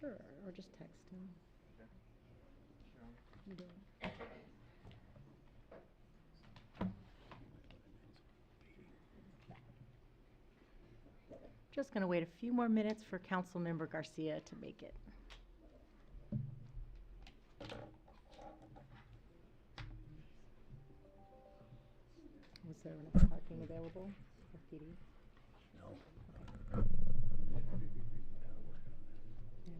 Sure, or just text him. You do it. Just going to wait a few more minutes for Councilmember Garcia to make it. Was there enough parking available for PD? No. Okay. Yeah.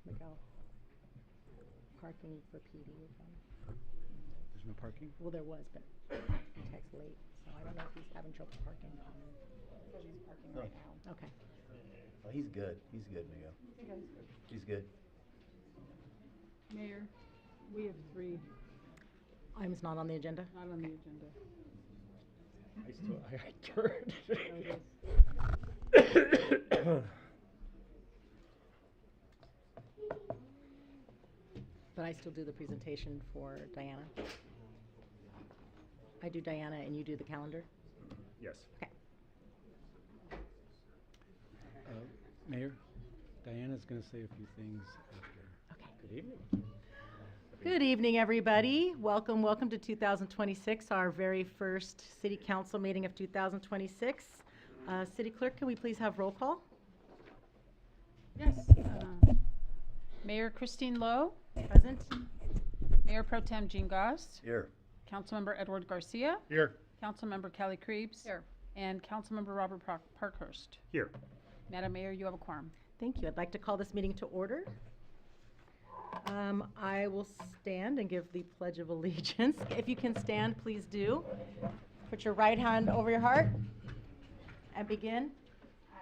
Miguel, parking for PD is on. There's no parking? Well, there was, but he texted late, so I don't know if he's having trouble parking. Because he's parking right now. Okay. Oh, he's good. He's good, Miguel. Okay. He's good. Mayor, we have 3 Item's not on the agenda? not on the agenda. I turned. But I still do the presentation for Diana. I do Diana and you do the calendar? Yes. Okay. Mayor, Diana's going to say a few things after. Okay. Good evening. Good evening, everybody. Welcome, welcome to 2026, our very first City Council meeting of 2026. City Clerk, can we please have roll call? Yes. Mayor Christine Lowe, Present. Mayor Pro Tem Jean Goss, Here. Councilmember Edward Garcia, Here. Councilmember Kelly Krebs, Here. and Councilmember Robert Parkhurst. Here. Madam Mayor, you have a quorum. Thank you. I'd like to call this meeting to order. I will stand and give the Pledge of Allegiance. If you can stand, please do. Put your right hand over your heart and begin.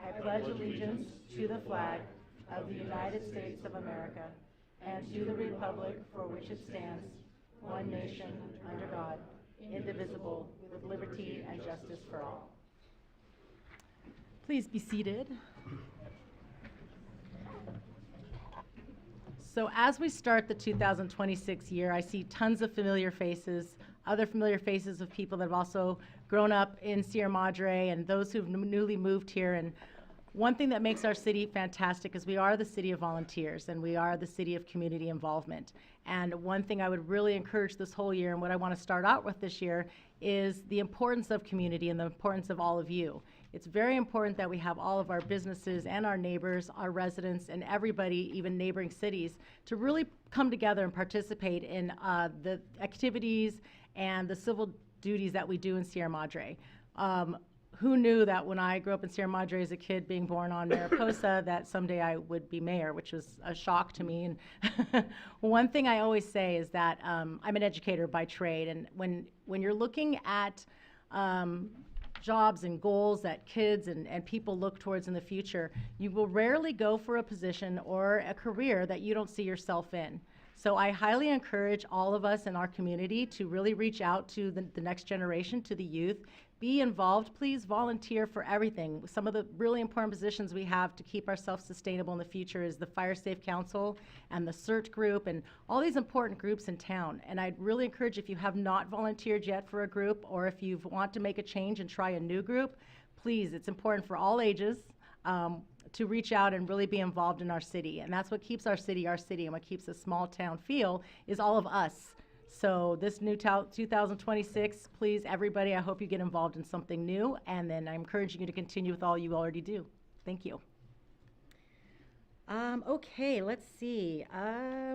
I pledge allegiance to the flag of the United States of America and to the republic for which it stands, one nation, under God, indivisible, with liberty and justice for all. Please be seated. So as we start the 2026 year, I see tons of familiar faces, other familiar faces of people that have also grown up in Sierra Madre and those who've newly moved here. And one thing that makes our city fantastic is we are the city of volunteers and we are the city of community involvement. And one thing I would really encourage this whole year and what I want to start out with this year is the importance of community and the importance of all of you. It's very important that we have all of our businesses and our neighbors, our residents, and everybody, even neighboring cities, to really come together and participate in the activities and the civil duties that we do in Sierra Madre. Who knew that when I grew up in Sierra Madre as a kid, being born on Mariposa, that someday I would be mayor, which was a shock to me. And one thing I always say is that I'm an educator by trade, and when you're looking at jobs and goals that kids and people look towards in the future, you will rarely go for a position or a career that you don't see yourself in. So I highly encourage all of us in our community to really reach out to the next generation, to the youth. Be involved, please volunteer for everything. Some of the really important positions we have to keep ourselves sustainable in the future is the Fire Safe Council and the CERT group and all these important groups in town. And I'd really encourage, if you have not volunteered yet for a group, or if you want to make a change and try a new group, please, it's important for all ages to reach out and really be involved in our city. And that's what keeps our city, and what keeps a small town feel is all of us. So this new 2026, please, everybody, I hope you get involved in something new, and then I'm encouraging you to continue with all you already do. Thank you. Okay, let's see.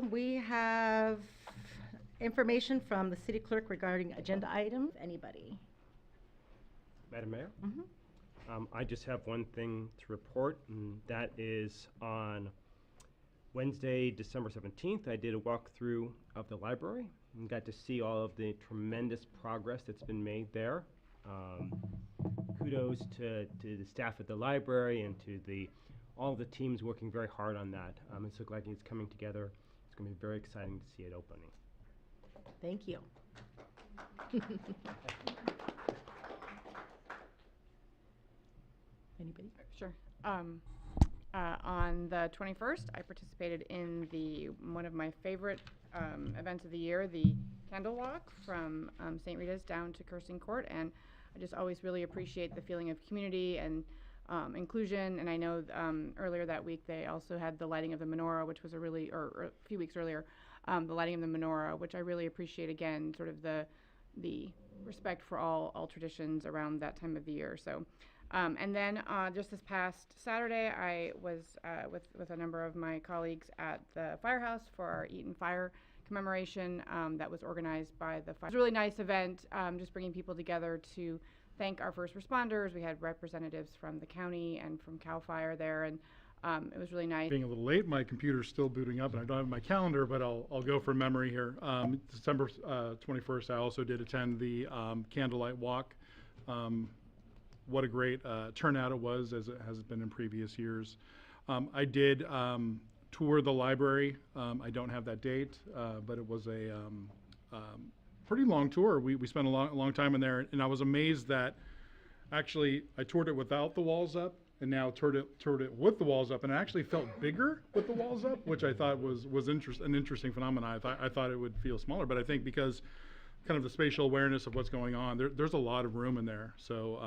We have information from the city clerk regarding agenda items. Anybody? Madam Mayor? Mm-hmm. I just have one thing to report, and that is on Wednesday, December 17th, I did a walkthrough of the library and got to see all of the tremendous progress that's been made there. Kudos to the staff at the library and to all the teams working very hard on that. It's looking like it's coming together. It's going to be very exciting to see it opening. Thank you. Anybody? Sure. On the 21st, I participated in one of my favorite events of the year, the candle walk from St. Rita's down to Cursing Court, and I just always really appreciate the feeling of community and inclusion. And I know earlier that week they also had the lighting of the menorah, which was or a few weeks earlier, the lighting of the menorah, which I really appreciate. Again, sort of the respect for all traditions around that time of the year. So, and then just this past Saturday, I was with a number of my colleagues at the firehouse for our Eaton Fire commemoration that was organized by the fire. It was a really nice event, just bringing people together to thank our first responders. We had representatives from the county and from CAL FIRE there, and it was really nice. Being a little late, my computer's still booting up, and I don't have my calendar, but I'll go from memory here. December 21st, I also did attend the candlelight walk. What a great turnout it was, as it has been in previous years. I did tour the library. I don't have that date, but it was a pretty long tour. We spent a long time in there, and I was amazed that actually I toured it without the walls up, and now toured it with the walls up, and it actually felt bigger with the walls up, which I thought was an interesting phenomenon. I thought it would feel smaller, but I think because kind of the spatial awareness of what's going on, there's a lot of room in there. So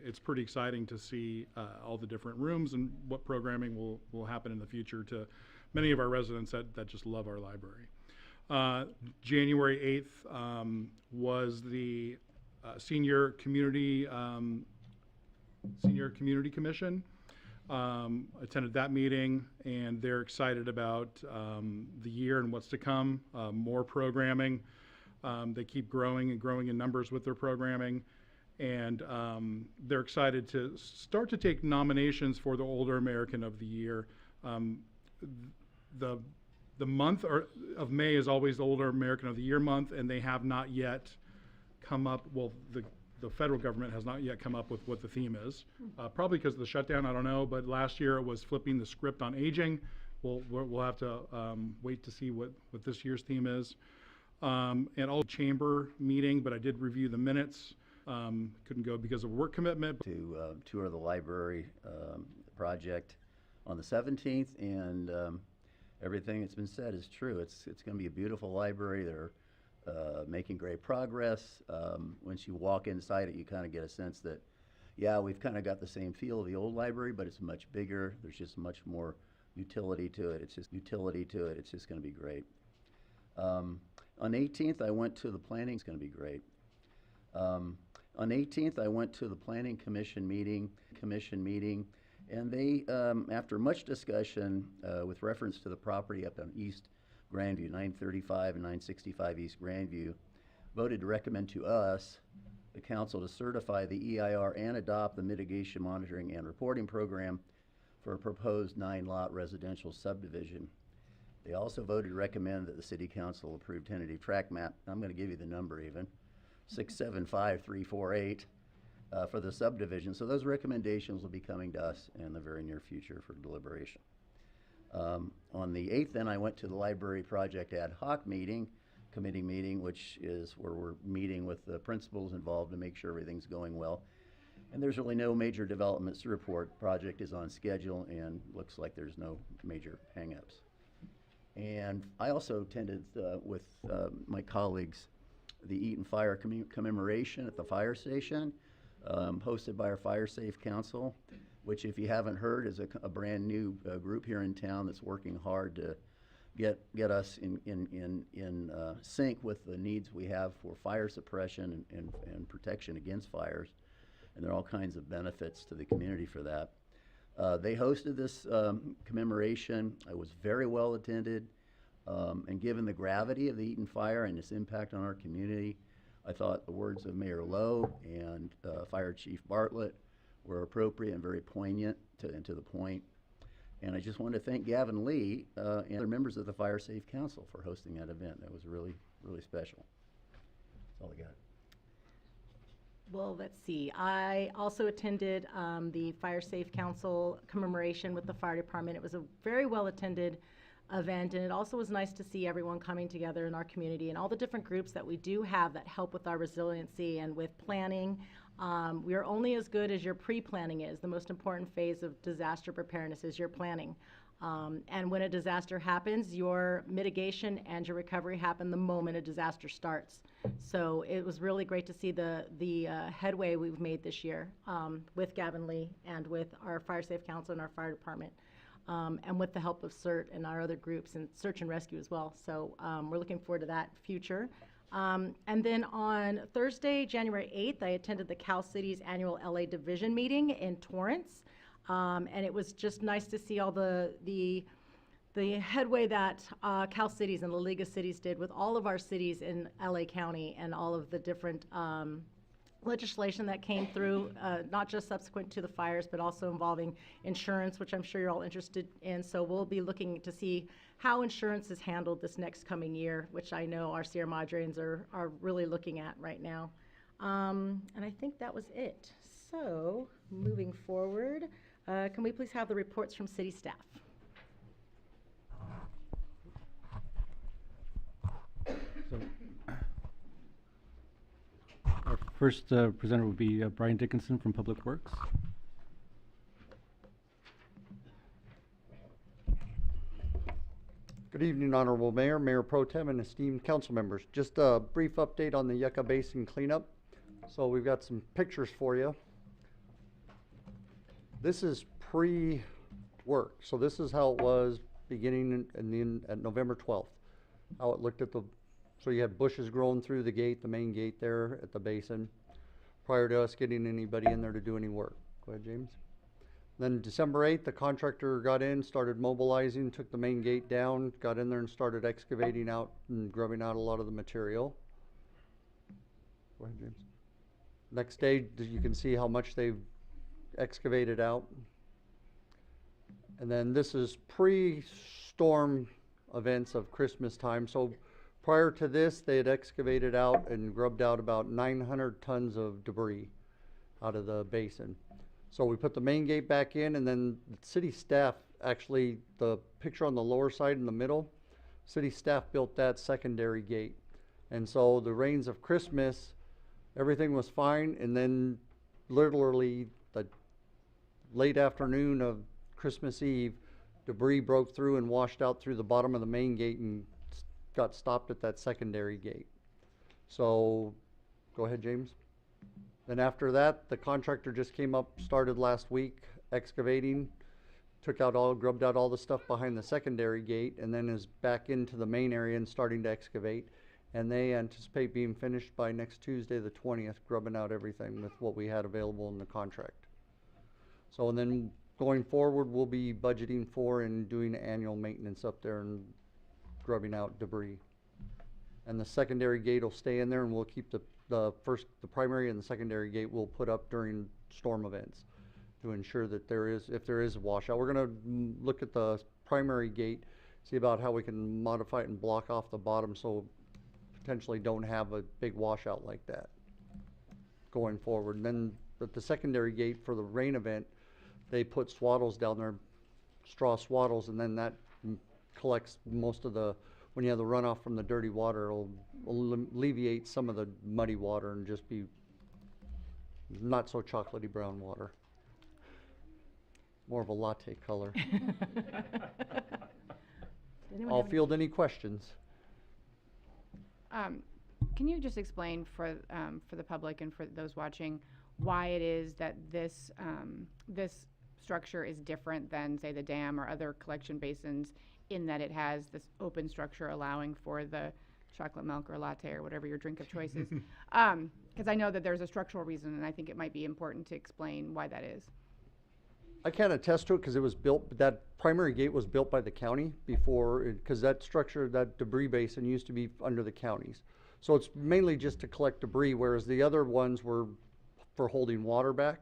it's pretty exciting to see all the different rooms and what programming will happen in the future to many of our residents that just love our library. January 8th was the Senior Community Commission. Attended that meeting, and they're excited about the year and what's to come, more programming. They keep growing in numbers with their programming, and they're excited to start to take nominations for the Older American of the Year. The month of May is always the Older American of the Year month, and they have not yet come up, well, the federal government has not yet come up with what the theme is. Probably because of the shutdown, I don't know, but last year it was flipping the script on aging. We'll have to wait to see what this year's theme is. And all chamber meeting, but I did review the minutes. Couldn't go because of work commitment. To tour the library project on the 17th, and everything that's been said is true. It's going to be a beautiful library. They're making great progress. Once you walk inside it, you kind of get a sense that, yeah, we've kind of got the same feel of the old library, but it's much bigger. There's just much more utility to it. It's just going to be great. On 18th, I went to the planning. It's going to be great. On 18th, I went to the Planning Commission meeting, and they, after much discussion with reference to the property up on East Grandview, 935 and 965 East Grandview, voted to recommend to us, the council, to certify the EIR and adopt the mitigation monitoring and reporting program for a proposed 9-lot residential subdivision. They also voted to recommend that the City Council approve tentative tract map. I'm going to give you the number even, 675348 for the subdivision. So those recommendations will be coming to us in the very near future for deliberation. On the 8th, then, I went to the library project ad hoc committee meeting, which is where we're meeting with the principals involved to make sure everything's going well. And there's really no major developments to report. Project is on schedule and looks like there's no major hangups. And I also attended with my colleagues the Eaton Fire commemoration at the fire station, hosted by our Fire Safe Council, which, if you haven't heard, is a brand new group here in town that's working hard to get us in sync with the needs we have for fire suppression and protection against fires. And there are all kinds of benefits to the community for that. They hosted this commemoration. It was very well attended, and given the gravity of the Eaton fire and its impact on our community, I thought the words of Mayor Lowe and Fire Chief Bartlett were appropriate and very poignant and to the point. And I just wanted to thank Gavin Lee and other members of the Fire Safe Council for hosting that event. That was really, really special. That's all I got. Well, let's see. I also attended the Fire Safe Council commemoration with the fire department. It was a very well attended event, and it also was nice to see everyone coming together in our community and all the different groups that we do have that help with our resiliency and with planning. We are only as good as your pre-planning is. The most important phase of disaster preparedness is your planning. And when a disaster happens, your mitigation and your recovery happen the moment a disaster starts. So it was really great to see the headway we've made this year with Gavin Lee and with our Fire Safe Council and our fire department, and with the help of CERT and our other groups and search and rescue as well. So we're looking forward to that future. And then on Thursday, January 8th, I attended the Cal Cities annual LA Division meeting in Torrance. And it was just nice to see all the headway that Cal Cities and the League of Cities did with all of our cities in LA County and all of the different legislation that came through, not just subsequent to the fires, but also involving insurance, which I'm sure you're all interested in. So we'll be looking to see how insurance is handled this next coming year, which I know our Sierra Madreans are really looking at right now. And I think that was it. So moving forward, can we please have the reports from city staff? So, our first presenter would be Brian Dickinson from Public Works. Good evening, Honorable Mayor, Mayor Pro Tem, and esteemed council members. Just a brief update on the Yucca Basin cleanup. So we've got some pictures for you. This is pre-work. So this is how it was beginning at November 12th. How it looked at so you had bushes growing through the gate, the main gate there at the basin, prior to us getting anybody in there to do any work. Go ahead, James. Then December 8th, the contractor got in, started mobilizing, took the main gate down, got in there and started excavating out and grubbing out a lot of the material. Go ahead, James. Next day, you can see how much they've excavated out. And then this is pre-storm events of Christmas time. So prior to this, they had excavated out and grubbed out about 900 tons of debris out of the basin. So we put the main gate back in, and then city staff, actually the picture on the lower side in the middle, city staff built that secondary gate. And so the rains of Christmas, everything was fine, and then literally the late afternoon of Christmas Eve, debris broke through and washed out through the bottom of the main gate and got stopped at that secondary gate. So, go ahead, James. Then after that, the contractor just came up, started last week excavating, grubbed out all the stuff behind the secondary gate, and then is back into the main area and starting to excavate. And they anticipate being finished by next Tuesday, the 20th, grubbing out everything with what we had available in the contract. So, and then going forward, we'll be budgeting for and doing annual maintenance up there and grubbing out debris. And the secondary gate will stay in there, and we'll keep the primary and the secondary gate we'll put up during storm events to ensure that if there is a washout. We're gonna look at the primary gate, see about how we can modify it and block off the bottom so potentially don't have a big washout like that going forward. And then at the secondary gate for the rain event, they put swaddles down there, straw swaddles, and then that collects most of when you have the runoff from the dirty water, it'll alleviate some of the muddy water and just be not so chocolatey brown water. More of a latte color. I'll field any questions. Can you just explain for the public and for those watching why it is that this structure is different than, say, the dam or other collection basins, in that it has this open structure allowing for the chocolate milk or latte or whatever your drink of choice is? Because I know that there's a structural reason, and I think it might be important to explain why that is. I can't attest to it because it was built, that primary gate was built by the county before, because that structure, that debris basin used to be under the counties. So it's mainly just to collect debris, whereas the other ones were for holding water back.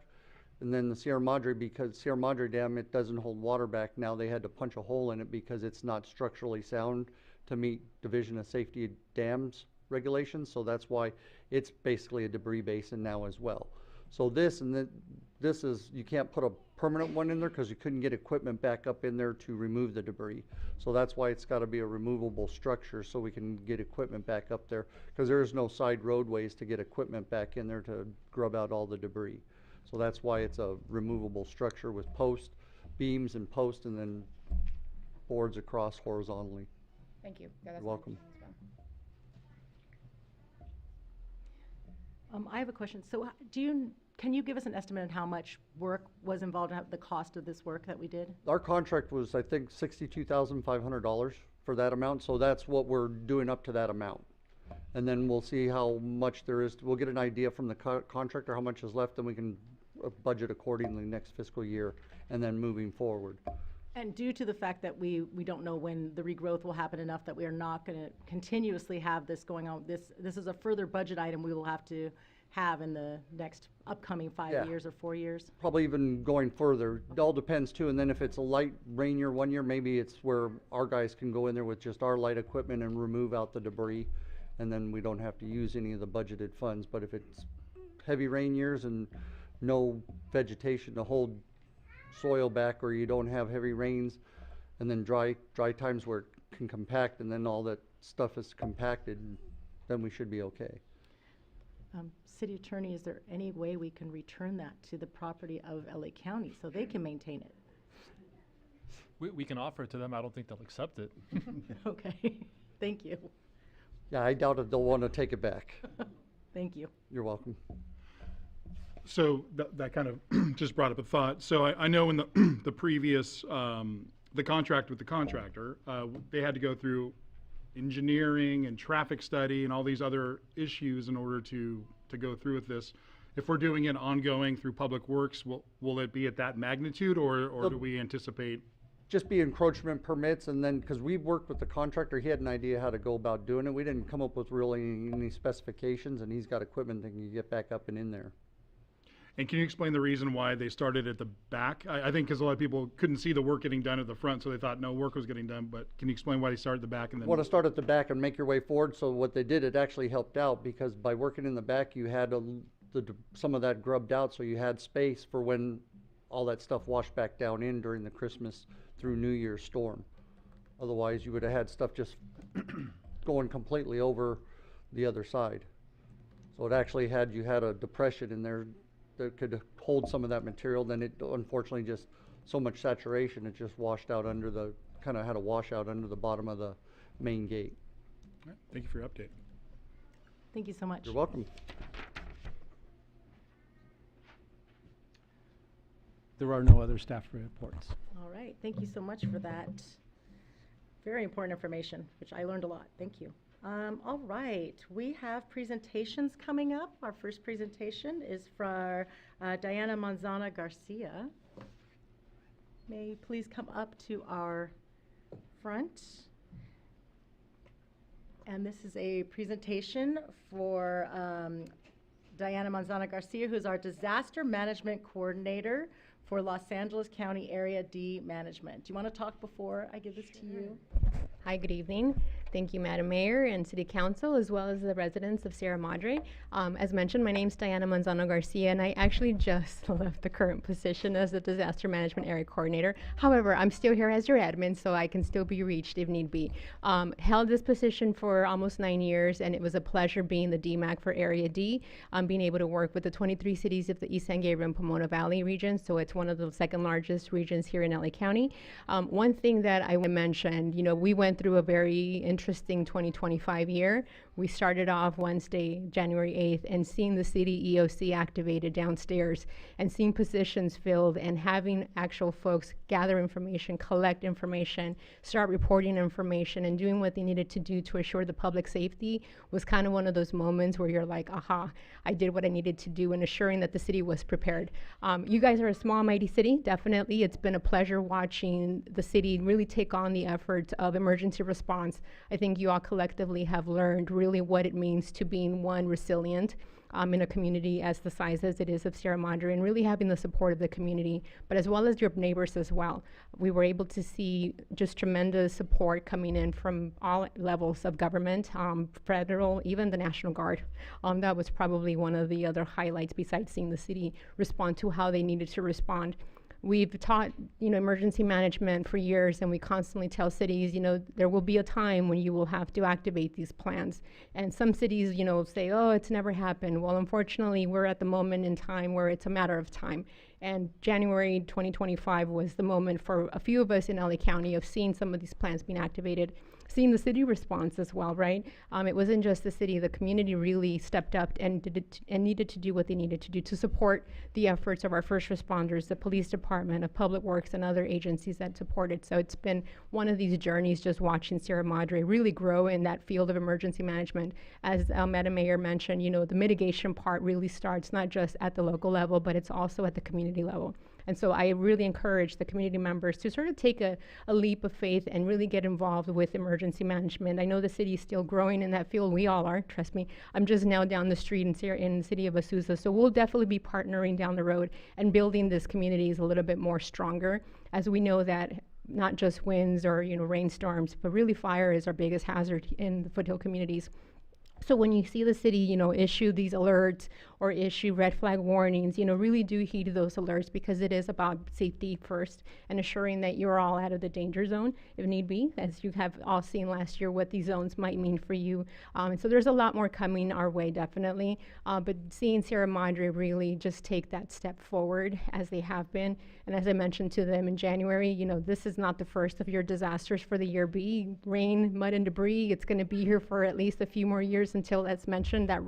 And then the Sierra Madre, because Sierra Madre Dam, it doesn't hold water back. Now they had to punch a hole in it because it's not structurally sound to meet Division of Safety Dams regulations. So that's why it's basically a debris basin now as well. So this is, you can't put a permanent one in there because you couldn't get equipment back up in there to remove the debris. So that's why it's got to be a removable structure so we can get equipment back up there, because there is no side roadways to get equipment back in there to grub out all the debris. So that's why it's a removable structure with beams and posts, and then boards across horizontally. Thank you. Yeah, that's You're my welcome. understanding as well. I have a question. So can you give us an estimate on how much work was involved, in the cost of this work that we did? Our contract was, I think, $62,500 for that amount, so that's what we're doing up to that amount. And then we'll see how much there is, we'll get an idea from the contractor how much is left, and we can budget accordingly next fiscal year, and then moving forward. And due to the fact that we don't know when the regrowth will happen enough that we are not going to continuously have this going on, this is a further budget item we will have to have in the next upcoming 5 Yeah. years or 4 years. Probably even going further. It all depends too, and then if it's a light rain year one year, maybe it's where our guys can go in there with just our light equipment and remove out the debris, and then we don't have to use any of the budgeted funds. But if it's heavy rain years and no vegetation to hold soil back, or you don't have heavy rains, and then dry times where it can compact, and then all that stuff is compacted, then we should be okay. City Attorney, is there any way we can return that to the property of LA County so they can maintain it? We can offer it to them. I don't think they'll accept it. Okay, thank you. Yeah, I doubt if they'll want to take it back. Thank you. You're welcome. So that kind of just brought up a thought. So I know in the the previous the contract with the contractor, they had to go through engineering and traffic study and all these other issues in order to go through with this. If we're doing it ongoing through Public Works, will it be at that magnitude, or do we anticipate? Just be encroachment permits, and then, because we've worked with the contractor, he had an idea how to go about doing it. We didn't come up with really any specifications, and he's got equipment that can get back up and in there. And can you explain the reason why they started at the back? I think because a lot of people couldn't see the work getting done at the front, so they thought no work was getting done. But can you explain why they started at the back and then? Want to start at the back and make your way forward. So what they did, it actually helped out, because by working in the back, you had some of that grubbed out, so you had space for when all that stuff washed back down in during the Christmas through New Year's storm. Otherwise, you would have had stuff just going completely over the other side. So it actually you had a depression in there that could hold some of that material. Then it unfortunately just so much saturation, it just washed out under kind of had a washout under the bottom of the main gate. All right, thank you for your update. Thank you so much. You're welcome. There are no other staff reports. All right, thank you so much for that. Very important information, which I learned a lot. Thank you. All right, we have presentations coming up. Our first presentation is for Diana Manzana Garcia. May you please come up to our front. And this is a presentation for Diana Manzana Garcia, who's our Disaster Management Coordinator for Los Angeles County Area D Management. Do you want to talk before I give this to you? Hi, good evening. Thank you, Madam Mayor and City Council, as well as the residents of Sierra Madre. As mentioned, my name is Diana Manzano Garcia, and I actually just left the current position as the Disaster Management Area Coordinator. However, I'm still here as your admin, so I can still be reached if need be. Held this position for almost 9 years, and it was a pleasure being the DMAC for Area D, being able to work with the 23 cities of the East San Gabriel and Pomona Valley region, so it's one of the second largest regions here in LA County. One thing that I mentioned, we went through a very interesting 2025 year. We started off Wednesday, January 8th, and seeing the city EOC activated downstairs and seeing positions filled and having actual folks gather information, collect information, start reporting information, and doing what they needed to do to assure the public safety was kind of one of those moments where you're like, aha, I did what I needed to do, and assuring that the city was prepared. You guys are a small, mighty city, definitely. It's been a pleasure watching the city really take on the effort of emergency response. I think you all collectively have learned really what it means to being one resilient in a community as the size as it is of Sierra Madre, and really having the support of the community, but as well as your neighbors as well. We were able to see just tremendous support coming in from all levels of government, federal, even the National Guard. That was probably one of the other highlights besides seeing the city respond to how they needed to respond. We've taught, emergency management for years, and we constantly tell cities, there will be a time when you will have to activate these plans. And some cities, say, oh, it's never happened. Well, unfortunately, we're at the moment in time where it's a matter of time. And January 2025 was the moment for a few of us in LA County of seeing some of these plans being activated, seeing the city response as well, right? It wasn't just the city, the community really stepped up and needed to do what they needed to do to support the efforts of our first responders, the police department, of public works, and other agencies that supported. So it's been one of these journeys just watching Sierra Madre really grow in that field of emergency management. As Madam Mayor mentioned, you know, the mitigation part really starts not just at the local level, but it's also at the community level. And so I really encourage the community members to sort of take a leap of faith and really get involved with emergency management. I know the city is still growing in that field. We all are, trust me. I'm just now down the street in the city of Azusa. So we'll definitely be partnering down the road and building this communities a little bit more stronger, as we know that not just winds or, you know, rainstorms, but really fire is our biggest hazard in the foothill communities. So when you see the city, you know, issue these alerts or issue red flag warnings, you know, really do heed those alerts, because it is about safety first and assuring that you're all out of the danger zone if need be, as you have all seen last year what these zones might mean for you. And so there's a lot more coming our way, definitely. But seeing Sierra Madre really just take that step forward as they have been. And as I mentioned to them in January, you know, this is not the first of your disasters for the year B. Rain, mud, and debris, it's going to be here for at least a few more years until, as mentioned, that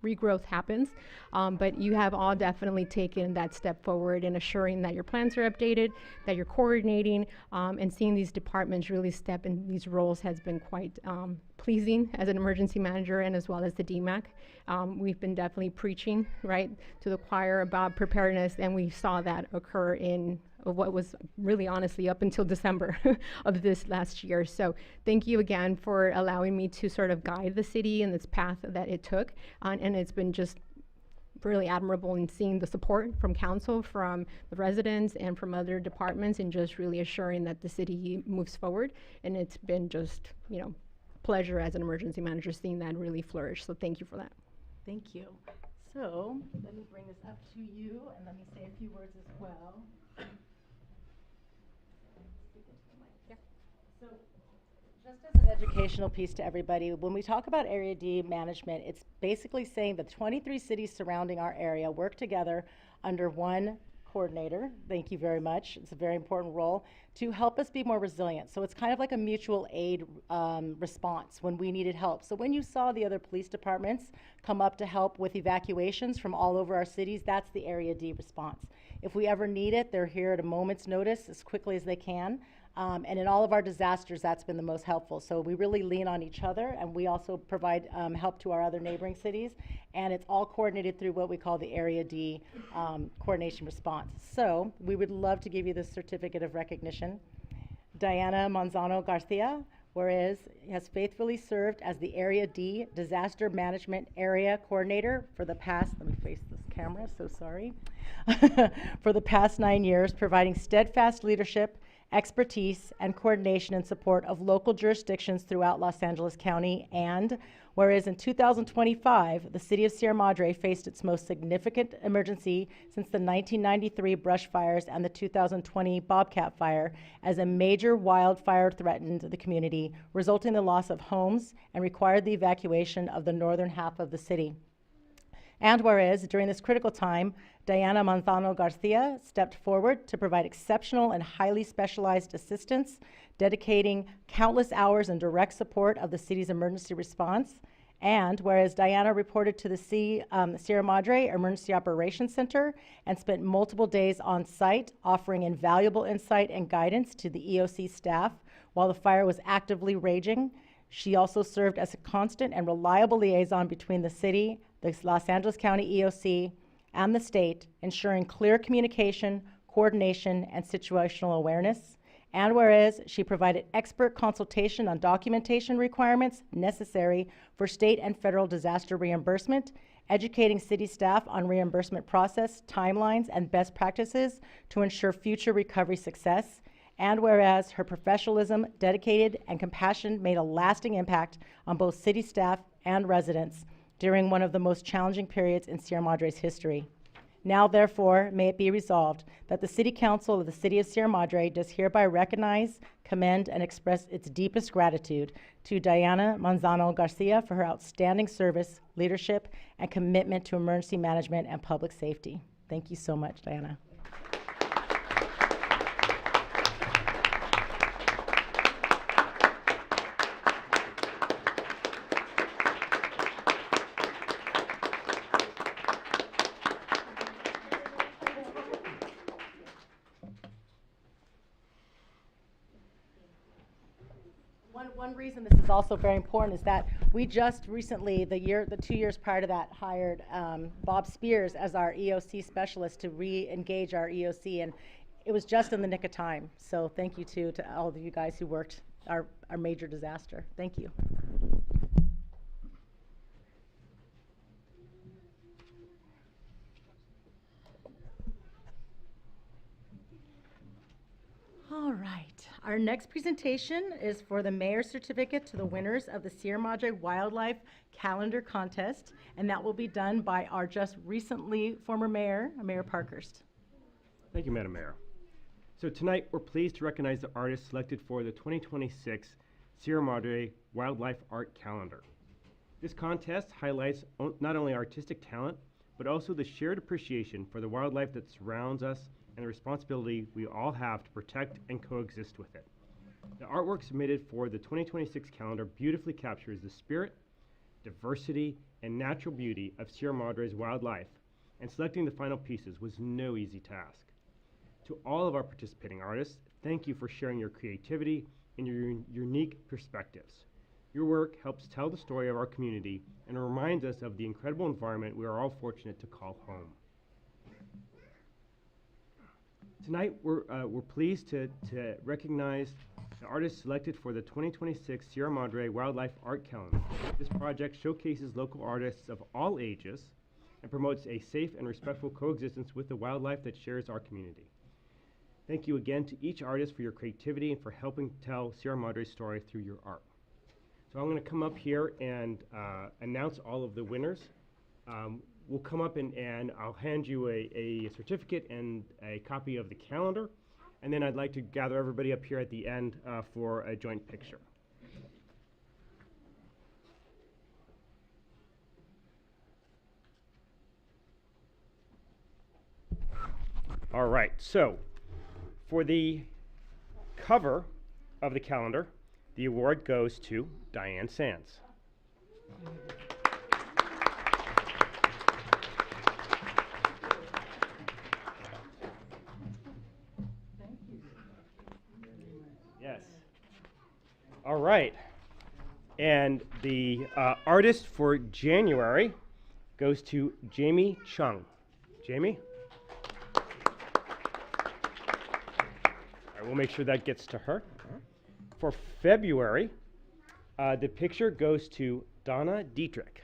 regrowth happens. But you have all definitely taken that step forward in assuring that your plans are updated, that you're coordinating, and seeing these departments really step in these roles has been quite pleasing as an emergency manager, and as well as the DMAC. We've been definitely preaching, right, to the choir about preparedness, and we saw that occur in what was really honestly up until December of this last year. So thank you again for allowing me to sort of guide the city in this path that it took. And it's been just really admirable in seeing the support from council, from the residents, and from other departments, and just really assuring that the city moves forward. And it's been just, you know, pleasure as an emergency manager seeing that really flourish. So thank you for that. Thank you. So let me bring this up to you, and let me say a few words as well. So just as an educational piece to everybody, when we talk about Area D management, it's basically saying the 23 cities surrounding our area work together under one coordinator. Thank you very much. It's a very important role to help us be more resilient. So it's kind of like a mutual aid response when we needed help. So when you saw the other police departments come up to help with evacuations from all over our cities, that's the Area D response. If we ever need it, they're here at a moment's notice as quickly as they can. And in all of our disasters, that's been the most helpful. So we really lean on each other, and we also provide help to our other neighboring cities. And it's all coordinated through what we call the Area D coordination response. So we would love to give you this certificate of recognition. Diana Manzano Garcia, whereas has faithfully served as the Area D Disaster Management Area Coordinator for the past, let me face this camera, so sorry, for the past 9 years, providing steadfast leadership, expertise, and coordination in support of local jurisdictions throughout Los Angeles County. And whereas in 2025, the city of Sierra Madre faced its most significant emergency since the 1993 brush fires and the 2020 Bobcat fire, as a major wildfire threatened the community, resulting in the loss of homes and required the evacuation of the northern half of the city. And whereas during this critical time, Diana Manzano Garcia stepped forward to provide exceptional and highly specialized assistance, dedicating countless hours in direct support of the city's emergency response. And whereas Diana reported to the Sierra Madre Emergency Operations Center and spent multiple days on site, offering invaluable insight and guidance to the EOC staff while the fire was actively raging, she also served as a constant and reliable liaison between the city, the Los Angeles County EOC, and the state, ensuring clear communication, coordination, and situational awareness. And whereas she provided expert consultation on documentation requirements necessary for state and federal disaster reimbursement, educating city staff on reimbursement process, timelines, and best practices to ensure future recovery success. And whereas her professionalism, dedicated, and compassion made a lasting impact on both city staff and residents during one of the most challenging periods in Sierra Madre's history. Now, therefore, may it be resolved that the City Council of the City of Sierra Madre does hereby recognize, commend, and express its deepest gratitude to Diana Manzano Garcia for her outstanding service, leadership, and commitment to emergency management and public safety. Thank you so much, Diana. One reason this is also very important is that we just recently, the 2 years prior to that, hired Bob Spears as our EOC specialist to re-engage our EOC, and it was just in the nick of time. So thank you to all of you guys who worked our major disaster. Thank you. All right, our next presentation is for the Mayor's Certificate to the winners of the Sierra Madre Wildlife Calendar Contest, and that will be done by our just recently former mayor, Mayor Parkhurst. Thank you, Madam Mayor. So tonight, we're pleased to recognize the artists selected for the 2026 Sierra Madre Wildlife Art Calendar. This contest highlights not only artistic talent, but also the shared appreciation for the wildlife that surrounds us and the responsibility we all have to protect and coexist with it. The artwork submitted for the 2026 calendar beautifully captures the spirit, diversity, and natural beauty of Sierra Madre's wildlife, and selecting the final pieces was no easy task. To all of our participating artists, thank you for sharing your creativity and your unique perspectives. Your work helps tell the story of our community and reminds us of the incredible environment we are all fortunate to call home. Tonight, we're pleased to recognize the artists selected for the 2026 Sierra Madre Wildlife Art Calendar. This project showcases local artists of all ages and promotes a safe and respectful coexistence with the wildlife that shares our community. Thank you again to each artist for your creativity and for helping tell Sierra Madre's story through your art. So I'm going to come up here and announce all of the winners. We'll come up and I'll hand you a certificate and a copy of the calendar, and then I'd like to gather everybody up here at the end for a joint picture. All right, so for the cover of the calendar, the award goes to Diane Sands. Yes. All right. And the artist for January goes to Jamie Chung. Jamie? All right, we'll make sure that gets to her. For February, the picture goes to Donna Dietrich.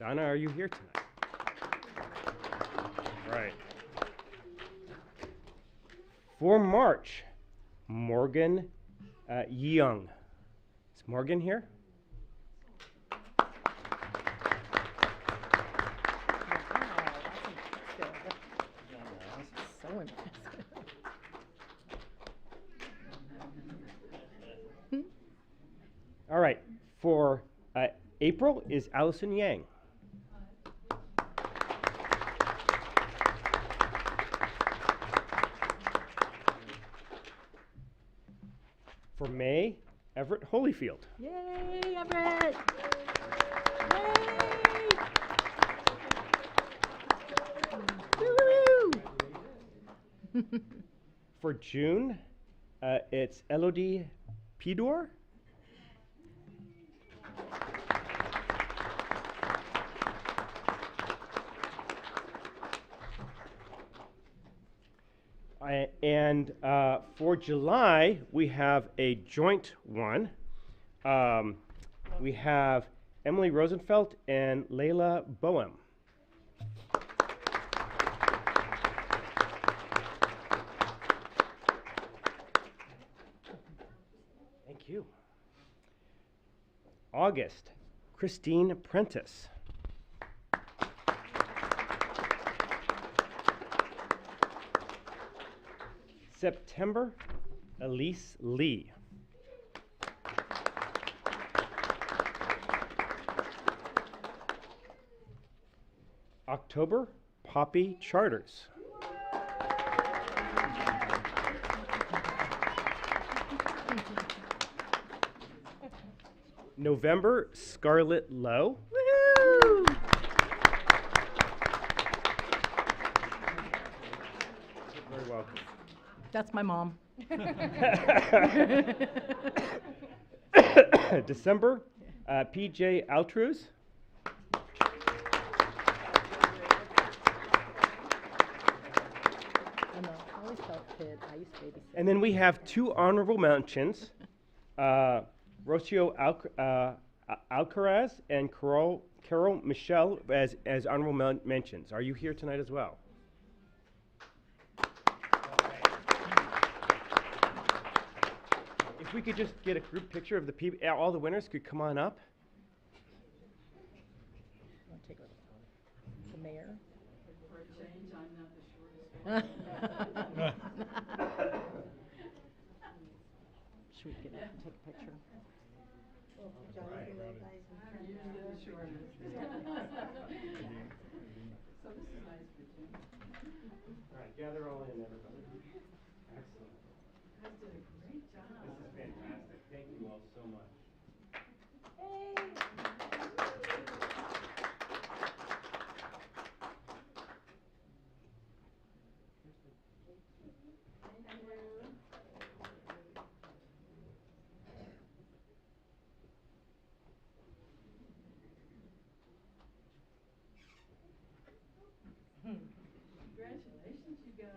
Donna, are you here tonight? All right. For March, Morgan Young. Is Morgan here? So impressive. All right. For April is Allison Yang. For May, Everett Holyfield. Yay, Everett! Yay! Woo! For June, it's Elodie Pidor. And for July, we have a joint one. We have Emily Rosenfeld and Layla Boehm. Thank you. August, Christine Prentice. September, Elise Lee. October, Poppy Charters. November, Scarlett Lowe. Woo! Very welcome. That's my mom. December, PJ Altruz. I know, I always felt kid, I used to babysit. And then we have 2 honorable mentions, Rocio Alcaraz and Carol Michelle as honorable mentions. Are you here tonight as well? If we could just get a group picture of the people, all the winners could come on up. Wanna take the mayor? Should we take a picture? All right, gather all in, everybody. Excellent. You guys did a great job. This is fantastic. Thank you all so much. Congratulations, you guys.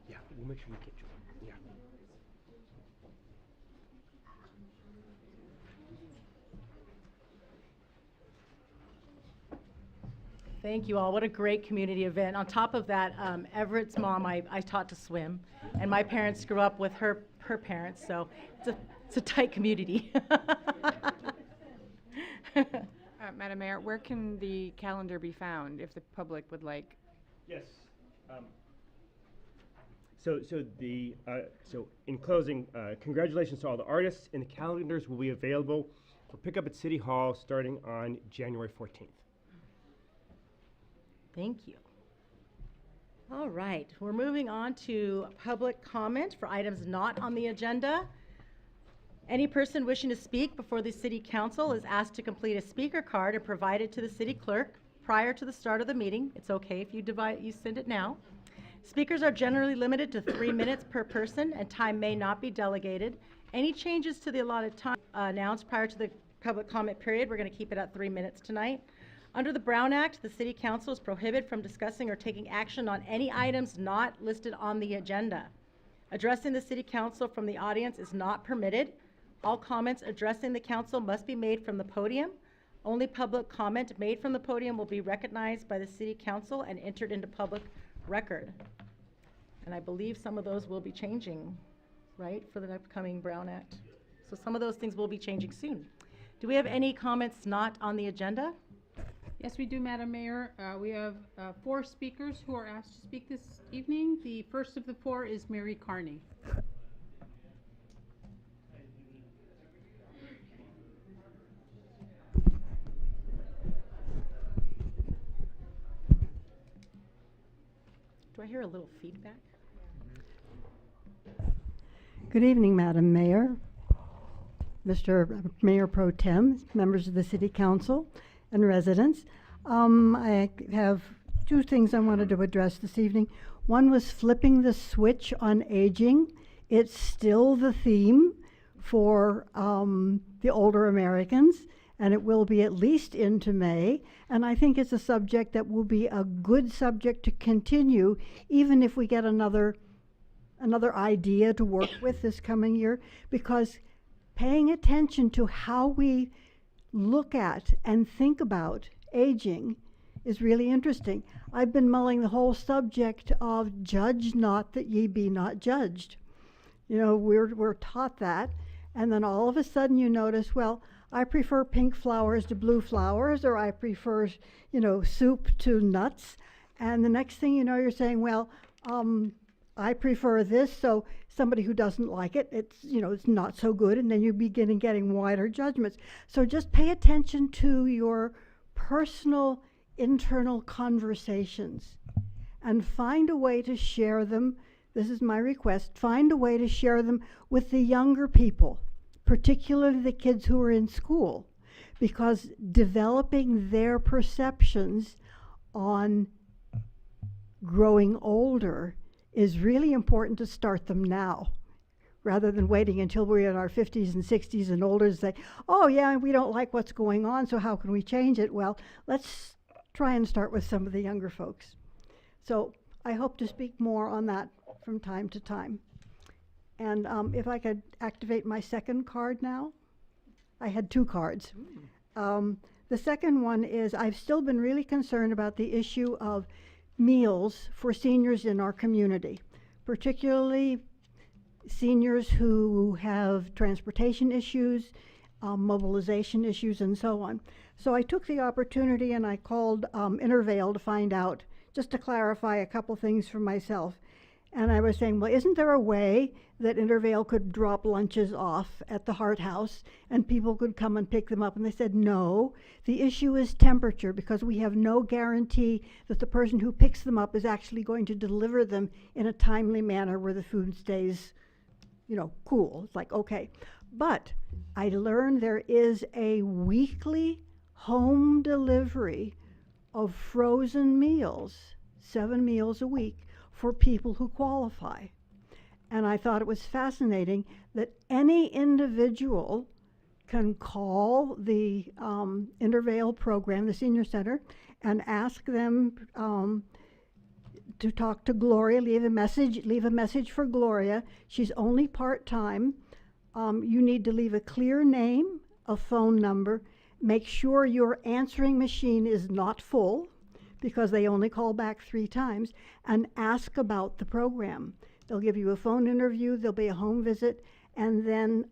Yeah, we'll make sure you get you one. Yeah. Thank you all. What a great community event. On top of that, Everett's mom, I taught to swim, and my parents grew up with her parents, so it's a tight community. Madam Mayor, where can the calendar be found if the public would like? Yes. So in closing, congratulations to all the artists, and the calendars will be available for pickup at City Hall starting on January 14th. Thank you. All right, we're moving on to public comment for items not on the agenda. Any person wishing to speak before the City Council is asked to complete a speaker card and provide it to the City Clerk prior to the start of the meeting. It's okay if you send it now. Speakers are generally limited to 3 minutes per person, and time may not be delegated. Any changes to the allotted time announced prior to the public comment period, we're going to keep it at 3 minutes tonight. Under the Brown Act, the City Council is prohibited from discussing or taking action on any items not listed on the agenda. Addressing the City Council from the audience is not permitted. All comments addressing the council must be made from the podium. Only public comment made from the podium will be recognized by the City Council and entered into public record. And I believe some of those will be changing, right, for the upcoming Brown Act. So some of those things will be changing soon. Do we have any comments not on the agenda? Yes, we do, Madam Mayor. We have 4 speakers who are asked to speak this evening. The first of the 4 is Mary Carney. Do I hear a little feedback? Good evening, Madam Mayor, Mr. Mayor Pro Tem, members of the City Council, and residents. I have 2 things I wanted to address this evening. One was flipping the switch on aging. It's still the theme for the older Americans, and it will be at least into May. And I think it's a subject that will be a good subject to continue, even if we get another idea to work with this coming year, because paying attention to how we look at and think about aging is really interesting. I've been mulling the whole subject of judge not that ye be not judged. You know, we're taught that, and then all of a sudden you notice, well, I prefer pink flowers to blue flowers, or I prefer, soup to nuts. And the next thing you know, you're saying, well, I prefer this, so somebody who doesn't like it, it's not so good, and then you begin getting wider judgments. So just pay attention to your personal internal conversations and find a way to share them this is my request, find a way to share them with the younger people, particularly the kids who are in school, because developing their perceptions on growing older is really important to start them now, rather than waiting until we're in our 50s and 60s and older to say, oh yeah, we don't like what's going on, so how can we change it? Well, let's try and start with some of the younger folks. So I hope to speak more on that from time to time. And if I could activate my second card now. I had 2 cards. The second one is I've still been really concerned about the issue of meals for seniors in our community, particularly seniors who have transportation issues, mobilization issues, and so on. So I took the opportunity and I called Intervale to find out, just to clarify a couple things for myself. And I was saying, well, isn't there a way that Intervale could drop lunches off at the Hart House and people could come and pick them up? And they said, no, the issue is temperature, because we have no guarantee that the person who picks them up is actually going to deliver them in a timely manner where the food stays, you know, cool. It's like, okay. But I learned there is a weekly home delivery of frozen meals, 7 meals a week, for people who qualify. And I thought it was fascinating that any individual can call the Intervale program, the senior center, and ask them to talk to Gloria, leave a message for Gloria. She's only part-time. You need to leave a clear name, a phone number, make sure your answering machine is not full, because they only call back 3 times, and ask about the program. They'll give you a phone interview, there'll be a home visit, and then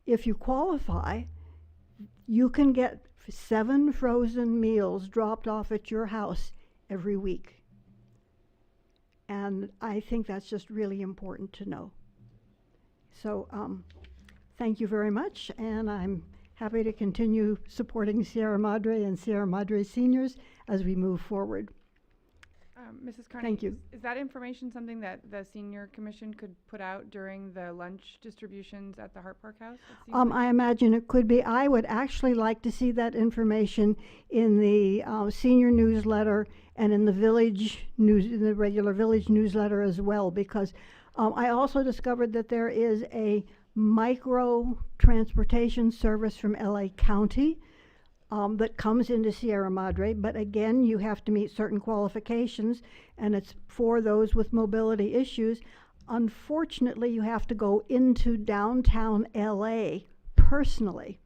if you qualify, you can get 7 frozen meals dropped off at your house every week. And I think that's just really important to know. So thank you very much, and I'm happy to continue supporting Sierra Madre and Sierra Madre seniors as we move forward. Mrs. Carney, Thank you. Is that information something that the Senior Commission could put out during the lunch distributions at the Hart Park House? I imagine it could be. I would actually like to see that information in the senior newsletter and in the village news, in the regular village newsletter as well, because I also discovered that there is a micro transportation service from LA County that comes into Sierra Madre, but again, you have to meet certain qualifications, and it's for those with mobility issues. Unfortunately, you have to go into downtown LA personally.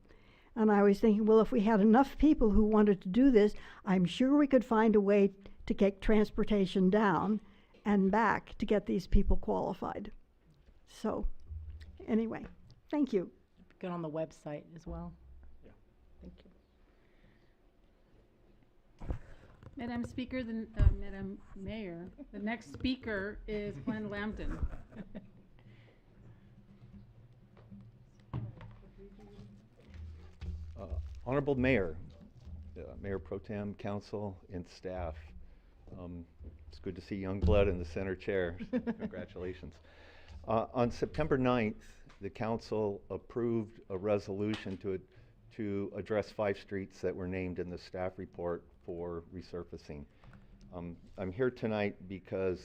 And I was thinking, well, if we had enough people who wanted to do this, I'm sure we could find a way to get transportation down and back to get these people qualified. So, anyway, thank you. Get on the website as well. Yeah. Thank you. Madam Speaker, Madam Mayor, the next speaker is Glenn Lambton. Honorable Mayor, Mayor Pro Tem, Council, and staff. It's good to see young blood in the center chair. Congratulations. On September 9th, the Council approved a resolution to address 5 streets that were named in the staff report for resurfacing. I'm here tonight because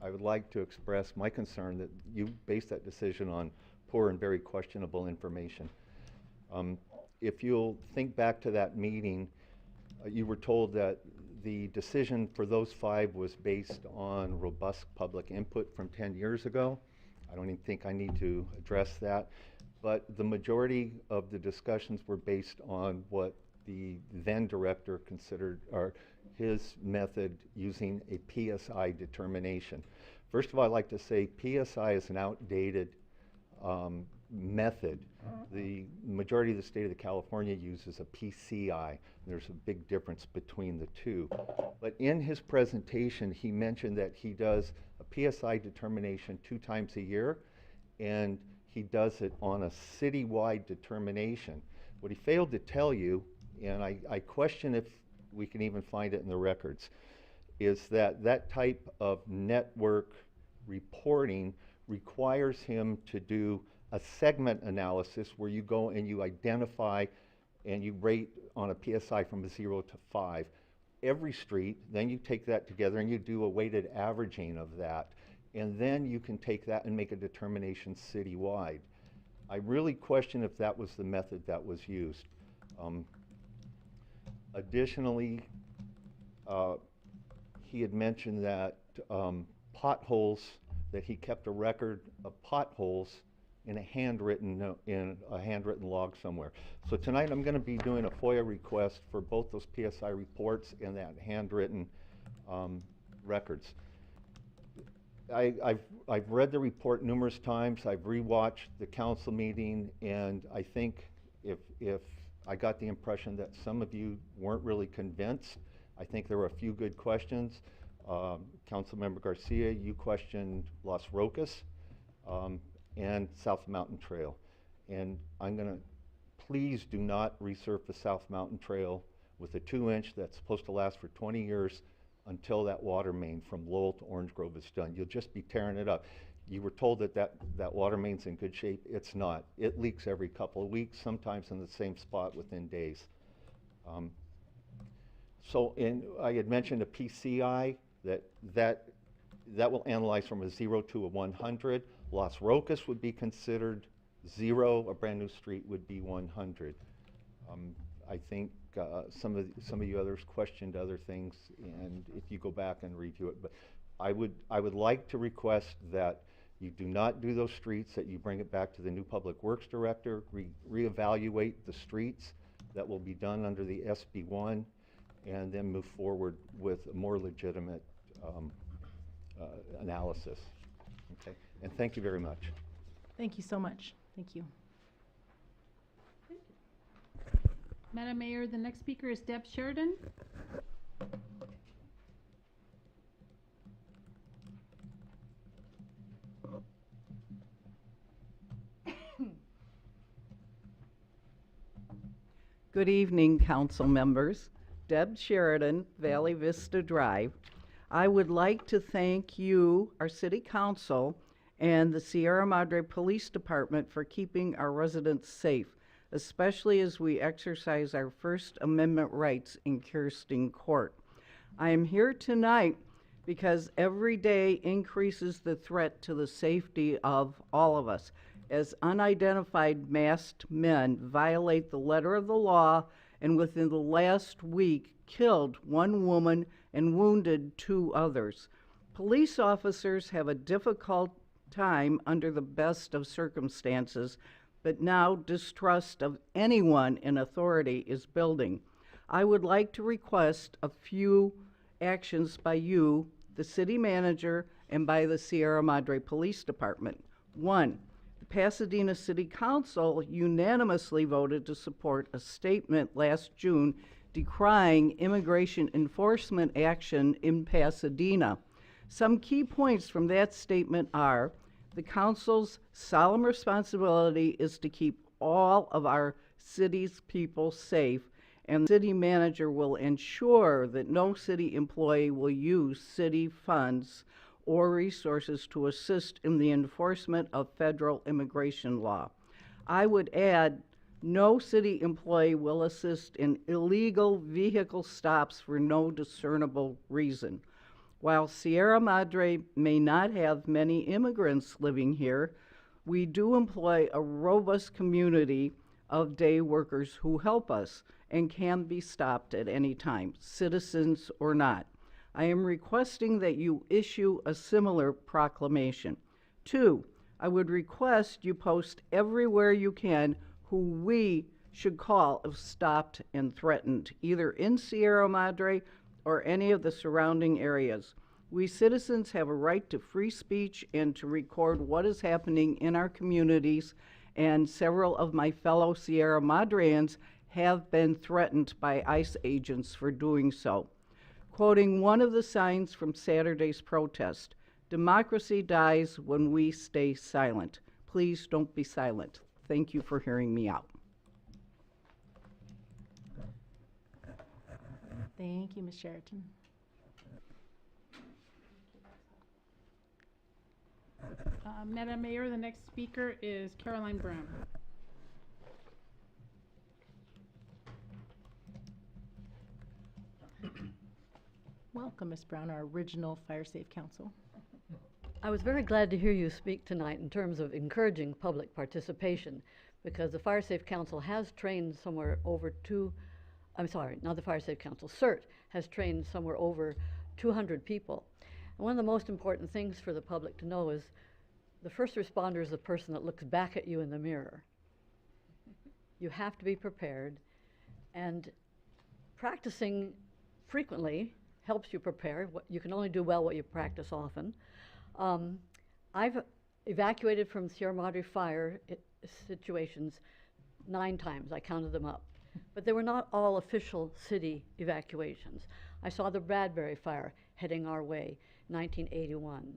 I would like to express my concern that you based that decision on poor and very questionable information. If you'll think back to that meeting, you were told that the decision for those 5 was based on robust public input from 10 years ago. I don't even think I need to address that, but the majority of the discussions were based on what the then director considered or his method using a PSI determination. First of all, I'd like to say PSI is an outdated method. The majority of the state of California uses a PCI. There's a big difference between the two. But in his presentation, he mentioned that he does a PSI determination 2 times a year, and he does it on a citywide determination. What he failed to tell you, and I question if we can even find it in the records, is that that type of network reporting requires him to do a segment analysis where you go and you identify and you rate on a PSI from 0 to 5 every street, then you take that together and you do a weighted averaging of that, and then you can take that and make a determination citywide. I really question if that was the method that was used. Additionally, he had mentioned that potholes, that he kept a record of potholes in a handwritten log somewhere. So tonight I'm going to be doing a FOIA request for both those PSI reports and that handwritten records. I've read the report numerous times. I've rewatched the council meeting, and I think if I got the impression that some of you weren't really convinced. I think there were a few good questions. Councilmember Garcia, you questioned Las Rocas and South Mountain Trail. And I'm gonna, please do not resurface South Mountain Trail with a 2-inch that's supposed to last for 20 years until that water main from Lowell to Orange Grove is done. You'll just be tearing it up. You were told that water main's in good shape. It's not. It leaks every couple of weeks, sometimes in the same spot within days. I had mentioned a PCI that will analyze from a 0 to a 100. Las Rocas would be considered 0. A brand new street would be 100. I think some of you others questioned other things, and if you go back and review it, but I would like to request that you do not do those streets, that you bring it back to the new Public Works Director, reevaluate the streets that will be done under the SB1, and then move forward with a more legitimate analysis. Okay, and thank you very much. Thank you so much. Thank you. Madam Mayor, the next speaker is Deb Sheridan. Good evening, council members. Deb Sheridan, Valley Vista Drive. I would like to thank you, our city council, and the Sierra Madre Police Department for keeping our residents safe, especially as we exercise our First Amendment rights in Kirsten Court. I am here tonight because every day increases the threat to the safety of all of us, as unidentified masked men violate the letter of the law and within the last week killed 1 woman and wounded 2 others. Police officers have a difficult time under the best of circumstances, but now distrust of anyone in authority is building. I would like to request a few actions by you, the city manager, and by the Sierra Madre Police Department. 1, the Pasadena City Council unanimously voted to support a statement last June decrying immigration enforcement action in Pasadena. Some key points from that statement are: the council's solemn responsibility is to keep all of our city's people safe, and the city manager will ensure that no city employee will use city funds or resources to assist in the enforcement of federal immigration law. I would add, no city employee will assist in illegal vehicle stops for no discernible reason. While Sierra Madre may not have many immigrants living here, we do employ a robust community of day workers who help us and can be stopped at any time, citizens or not. I am requesting that you issue a similar proclamation. 2, I would request you post everywhere you can who we should call if stopped and threatened, either in Sierra Madre or any of the surrounding areas. We citizens have a right to free speech and to record what is happening in our communities, and several of my fellow Sierra Madreans have been threatened by ICE agents for doing so. Quoting one of the signs from Saturday's protest, "Democracy dies when we stay silent." Please don't be silent. Thank you for hearing me out. Thank you, Ms. Sheraton. Madam Mayor, the next speaker is Caroline Brown. Welcome, Ms. Brown, our original Fire Safe Council. I was very glad to hear you speak tonight in terms of encouraging public participation, because the Fire Safe Council has trained somewhere over not the Fire Safe Council, CERT has trained somewhere over 200 people. And one of the most important things for the public to know is the first responder is the person that looks back at you in the mirror. You have to be prepared, and practicing frequently helps you prepare. You can only do well what you practice often. I've evacuated from Sierra Madre fire situations 9 times. I counted them up. But they were not all official city evacuations. I saw the Bradbury fire heading our way, 1981.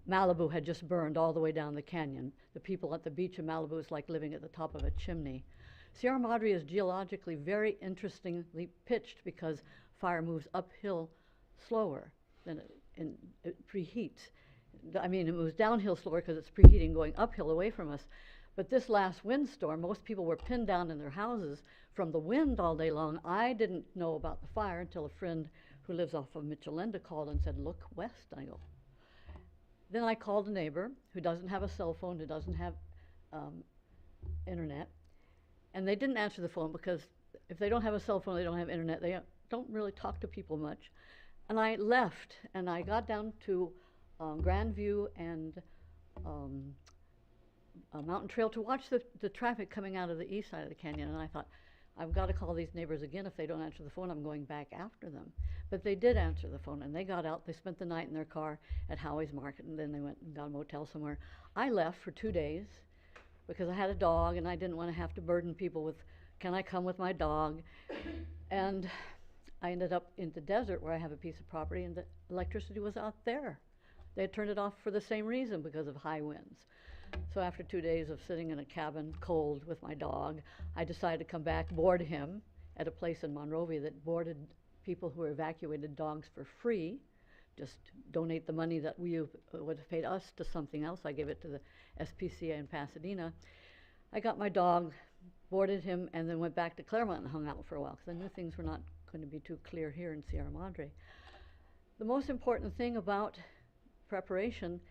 Malibu had just burned all the way down the canyon. The people at the beach in Malibu is like living at the top of a chimney. Sierra Madre is geologically very interestingly pitched because fire moves uphill slower than it preheats. I mean, it moves downhill slower because it's preheating going uphill away from us. But this last windstorm, most people were pinned down in their houses from the wind all day long. I didn't know about the fire until a friend who lives off of Michelenda called and said, "Look west." I go. Then I called a neighbor who doesn't have a cell phone, who doesn't have internet. And they didn't answer the phone because if they don't have a cell phone, they don't have internet, they don't really talk to people much. And I left, and I got down to Grandview and Mountain Trail to watch the traffic coming out of the east side of the canyon. And I thought, I've got to call these neighbors again. If they don't answer the phone, I'm going back after them. But they did answer the phone, and they got out. They spent the night in their car at Howie's Market, and then they went and got a motel somewhere. I left for 2 days because I had a dog, and I didn't want to have to burden people with, can I come with my dog? And I ended up in the desert where I have a piece of property, and the electricity was out there. They had turned it off for the same reason, because of high winds. So after 2 days of sitting in a cabin cold with my dog, I decided to come back, board him at a place in Monrovia that boarded people who were evacuated dogs for free. Just donate the money that we would have paid us to something else. I gave it to the SPCA in Pasadena. I got my dog, boarded him, and then went back to Claremont and hung out for a while because I knew things were not going to be too clear here in Sierra Madre. The most important thing about preparation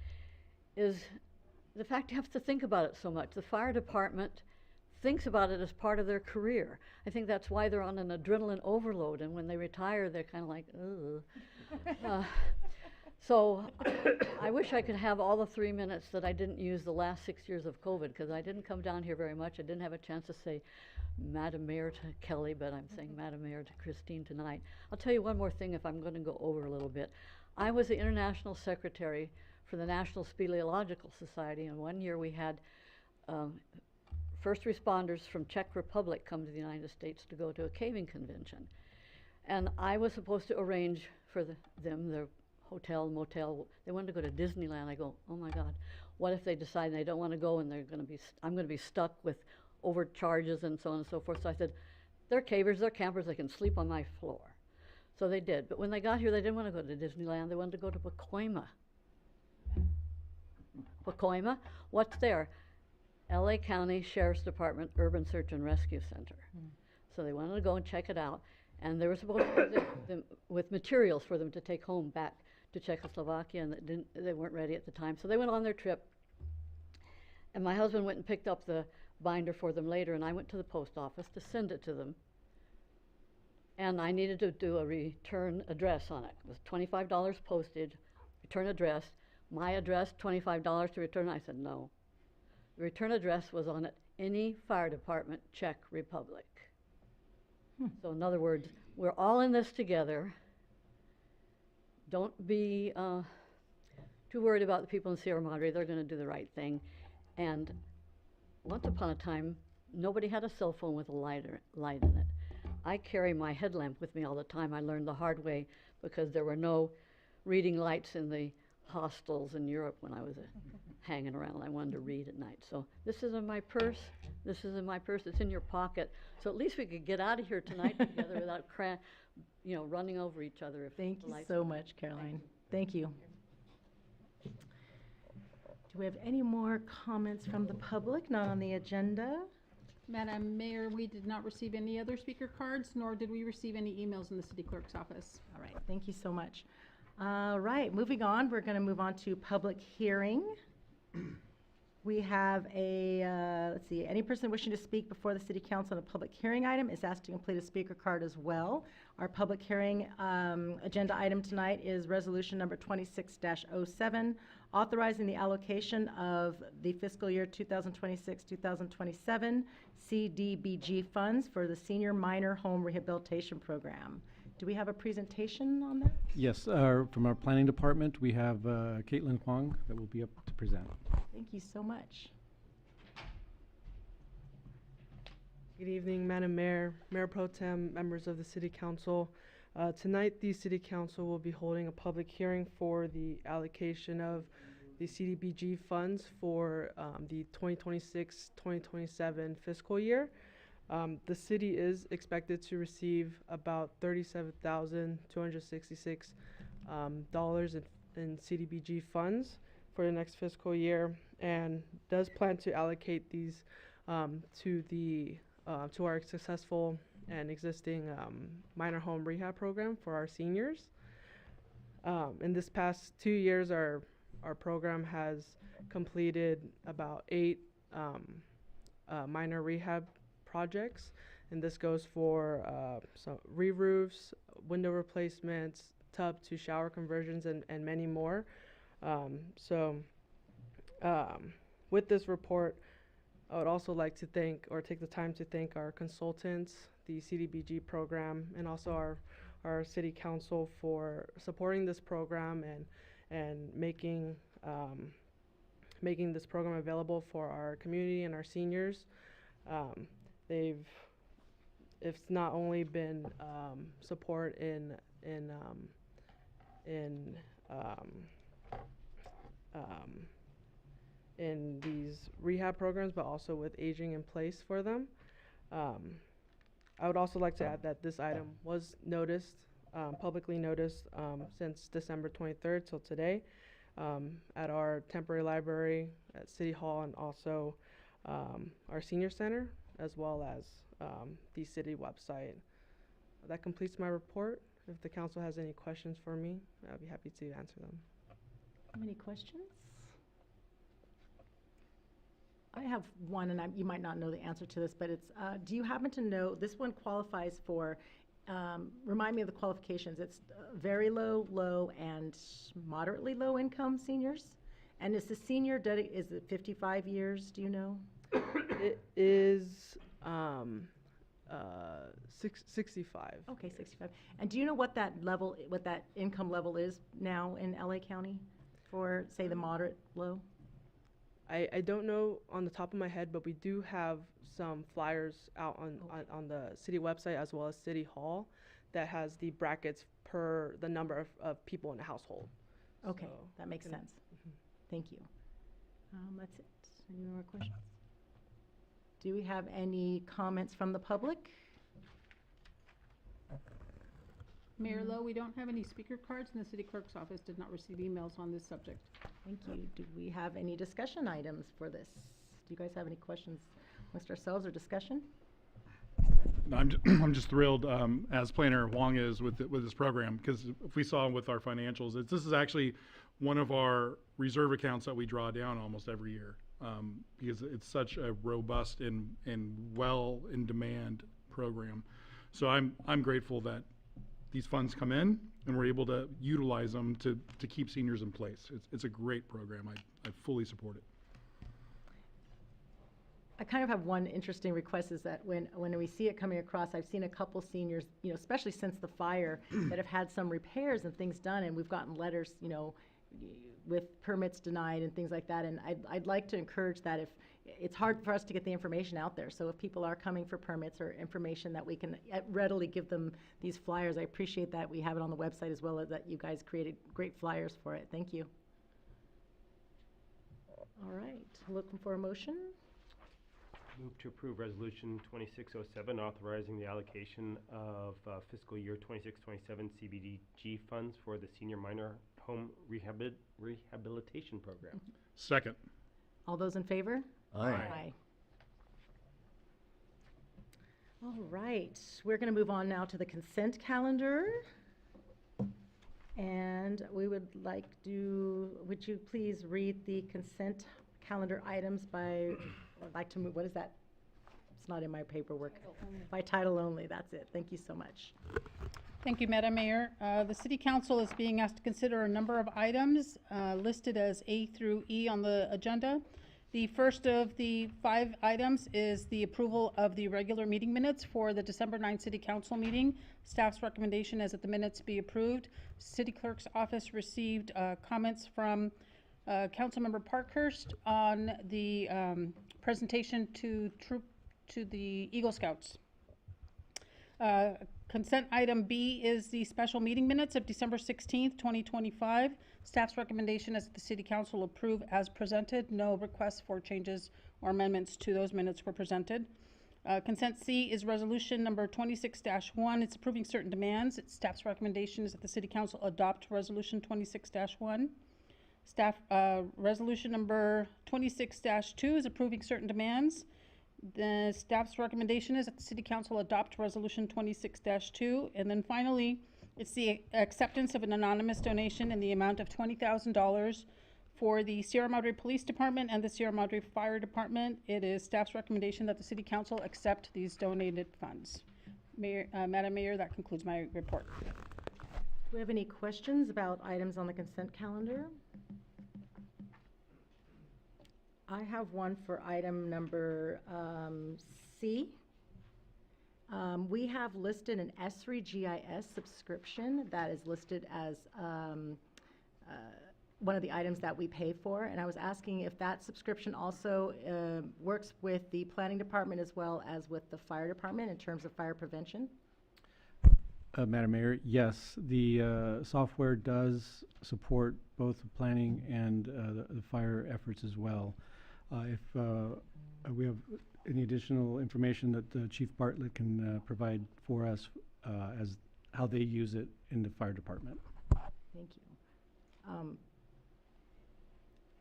is the fact you have to think about it so much. The fire department thinks about it as part of their career. I think that's why they're on an adrenaline overload, and when they retire, they're kind of like, ugh. So I wish I could have all the 3 minutes that I didn't use the last 6 years of COVID, because I didn't come down here very much. I didn't have a chance to say Madam Mayor to Kelly, but I'm saying Madam Mayor to Christine tonight. I'll tell you one more thing if I'm going to go over a little bit. I was the International Secretary for the National Speleological Society, and one year we had first responders from Czech Republic come to the United States to go to a caving convention. And I was supposed to arrange for them their hotel, motel. They wanted to go to Disneyland. I go, oh my God, what if they decide they don't want to go and I'm going to be stuck with overcharges and so on and so forth. So I said, they're cavers, they're campers, they can sleep on my floor. So they did. But when they got here, they didn't want to go to Disneyland. They wanted to go to Pacoima. Pacoima? What's there? LA County Sheriff's Department Urban Search and Rescue Center. So they wanted to go and check it out. And they were supposed to visit them with materials for them to take home back to Czechoslovakia, and they weren't ready at the time. So they went on their trip. And my husband went and picked up the binder for them later, and I went to the post office to send it to them. And I needed to do a return address on it. It was $25 postage, return address. My address, $25 to return. I said no. The return address was on it, any fire department, Czech Republic. So in other words, we're all in this together. Don't be too worried about the people in Sierra Madre. They're going to do the right thing. And once upon a time, nobody had a cell phone with a light in it. I carry my headlamp with me all the time. I learned the hard way because there were no reading lights in the hostels in Europe when I was hanging around. I wanted to read at night. So this is in my purse. This is in my purse. It's in your pocket. So at least we could get out of here tonight together without running over each other. Thank you so much, Caroline. Thank you. Do Do we have any more comments from the public, not on the agenda? Madam Mayor, we did not receive any other speaker cards, nor did we receive any emails in the city clerk's office. All right, thank you so much. All right, moving on, we're going to move on to public hearing. We have a, let's see, any person wishing to speak before the city council on a public hearing item is asked to complete a speaker card as well. Our public hearing agenda item tonight is resolution number 26-07, authorizing the allocation of the fiscal year 2026-2027 CDBG funds for the Senior Minor Home Rehabilitation Program. Do we have a presentation on that? Yes, from our planning department, we have Caitlin Huang that will be up to present. Thank you so much. Good evening, Madam Mayor, Mayor Pro Tem, members of the City Council. Tonight, the City Council will be holding a public hearing for the allocation of the CDBG funds for the 2026-2027 fiscal year. The city is expected to receive about $37,266 in CDBG funds for the next fiscal year, and does plan to allocate these to our successful and existing minor home rehab program for our seniors. In this past 2 years, our program has completed about 8 minor rehab projects, and this goes for some re-roofs, window replacements, tub to shower conversions, and many more. With this report, I would also like to thank, or take the time to thank, our consultants, the CDBG program, and also our city council for supporting this program and making this program available for our community and our seniors. It's not only been support in these rehab programs, but also with aging in place for them. I would also like to add that this item was noticed, publicly noticed, since December 23rd till today, at our temporary library at City Hall, and also our senior center, as well as the city website. That completes my report. If the council has any questions for me, I'll be happy to answer them. Any questions? I have one, and you might not know the answer to this, but it's, do you happen to know, this one qualifies for, remind me of the qualifications. It's very low, low, and moderately low income seniors? And is the senior, is it 55 years, do you know? It is 65. Okay, 65. And do you know what that level, what that income level is now in LA County for, say, the moderate low? I don't know on the top of my head, but we do have some flyers out on the city website, as well as City Hall, that has the brackets per the number of people in a household. Okay, So that makes sense. Thank you. That's it. Any more questions? Do we have any comments from the public? Mayor Lowe, we don't have any speaker cards, and the city clerk's office did not receive emails on this subject. Thank you. Do we have any discussion items for this? Do you guys have any questions amongst ourselves or discussion? No, I'm just thrilled, as Planner Wong is with this program, because if we saw with our financials, this is actually one of our reserve accounts that we draw down almost every year, because it's such a robust and well in demand program. So I'm grateful that these funds come in and we're able to utilize them to keep seniors in place. It's a great program. I fully support it. I kind of have one interesting request, is that when we see it coming across, I've seen a couple seniors, you know, especially since the fire, that have had some repairs and things done, and we've gotten letters, you know, with permits denied and things like that. And I'd like to encourage that. If it's hard for us to get the information out there, so if people are coming for permits or information, that we can readily give them these flyers. I appreciate that. We have it on the website, as well as that you guys created great flyers for it. Thank you. All right, looking for a motion. Move to approve Resolution 2607, authorizing the allocation of fiscal year 26-27 CBDG funds for the Senior Minor home rehabilitation program. Second. All those in favor? Aye. All right, we're going to move on now to the consent calendar. And we would like to, would you please read the consent calendar items by, I'd like to move, what is that? It's not in my paperwork. By title only, that's it. Thank you so much. Thank you, Madam Mayor. The City Council is being asked to consider a number of items listed as A through E on the agenda. The first of the 5 items is the approval of the regular meeting minutes for the December 9th City Council meeting. Staff's recommendation is that the minutes be approved. City Clerk's office received comments from Councilmember Parkhurst on the presentation to the Eagle Scouts. Consent item B is the special meeting minutes of December 16th, 2025. Staff's recommendation is that the City Council approve as presented. No requests for changes or amendments to those minutes were presented. Consent C is resolution number 26-1. It's approving certain demands. Staff's recommendation is that the City Council adopt resolution 26-1. Staff resolution number 26-2 is approving certain demands. The staff's recommendation is that the City Council adopt resolution 26-2. And then finally, it's the acceptance of an anonymous donation in the amount of $20,000 for the Sierra Madre Police Department and the Sierra Madre Fire Department. It is staff's recommendation that the City Council accept these donated funds. Madam Mayor, that concludes my report. Do we have any questions about items on the consent calendar? I have one for item number C. We have listed an ESRI GIS subscription that is listed as one of the items that we pay for, and I was asking if that subscription also works with the planning department as well as with the fire department in terms of fire prevention. Madam Mayor, yes, the software does support both the planning and the fire efforts as well. If we have any additional information that Chief Bartlett can provide for us as how they use it in the fire department. Thank you.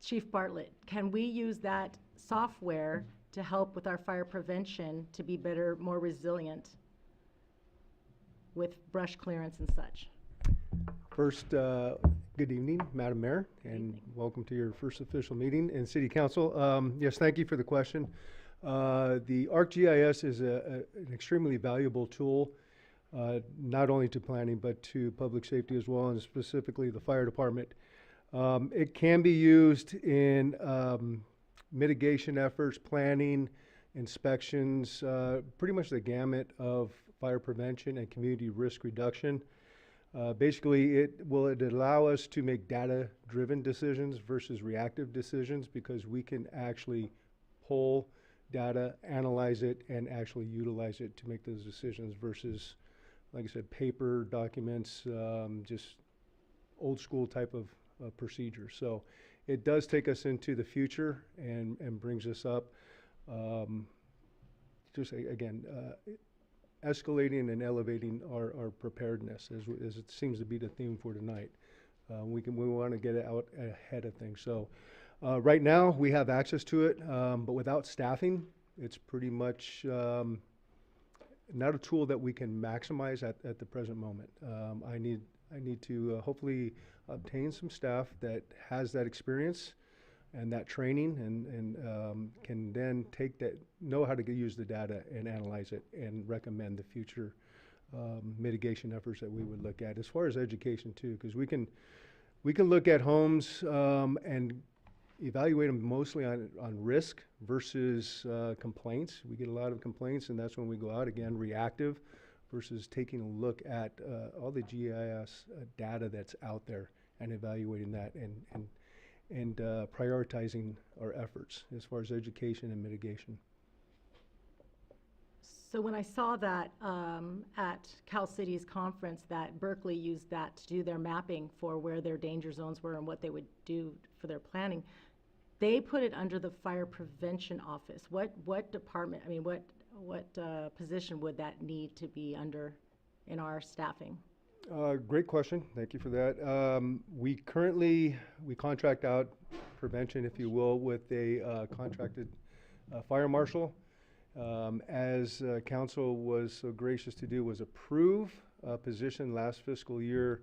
Chief Bartlett, can we use that software to help with our fire prevention to be better, more resilient with brush clearance and such? First, good evening, Madam Mayor, and welcome to your first official meeting in City Council. Yes, thank you for the question. The ArcGIS is an extremely valuable tool, not only to planning, but to public safety as well, and specifically the fire department. It can be used in mitigation efforts, planning, inspections, pretty much the gamut of fire prevention and community risk reduction. Basically, it allow us to make data-driven decisions versus reactive decisions, because we can actually pull data, analyze it, and actually utilize it to make those decisions versus, like I said, paper documents, just old school type of procedure. So it does take us into the future and brings us up. Escalating and elevating our preparedness, as it seems to be the theme for tonight. We want to get out ahead of things. So right now we have access to it, but without staffing, it's pretty much not a tool that we can maximize at the present moment. I need to hopefully obtain some staff that has that experience and that training, and can then take that, know how to use the data and analyze it and recommend the future mitigation efforts that we would look at. As far as education too, because we can look at homes and evaluate them mostly on risk versus complaints. We get a lot of complaints, and that's when we go out again, reactive, versus taking a look at all the GIS data that's out there and evaluating that and prioritizing our efforts as far as education and mitigation. So when I saw that at Cal City's conference, that Berkeley used that to do their mapping for where their danger zones were and what they would do for their planning, they put it under the fire prevention office. What department, I mean, what position would that need to be under in our staffing? Great question. Thank you for that. We contract out prevention, if you will, with a contracted fire marshal. As council was so gracious to do, was approve a position last fiscal year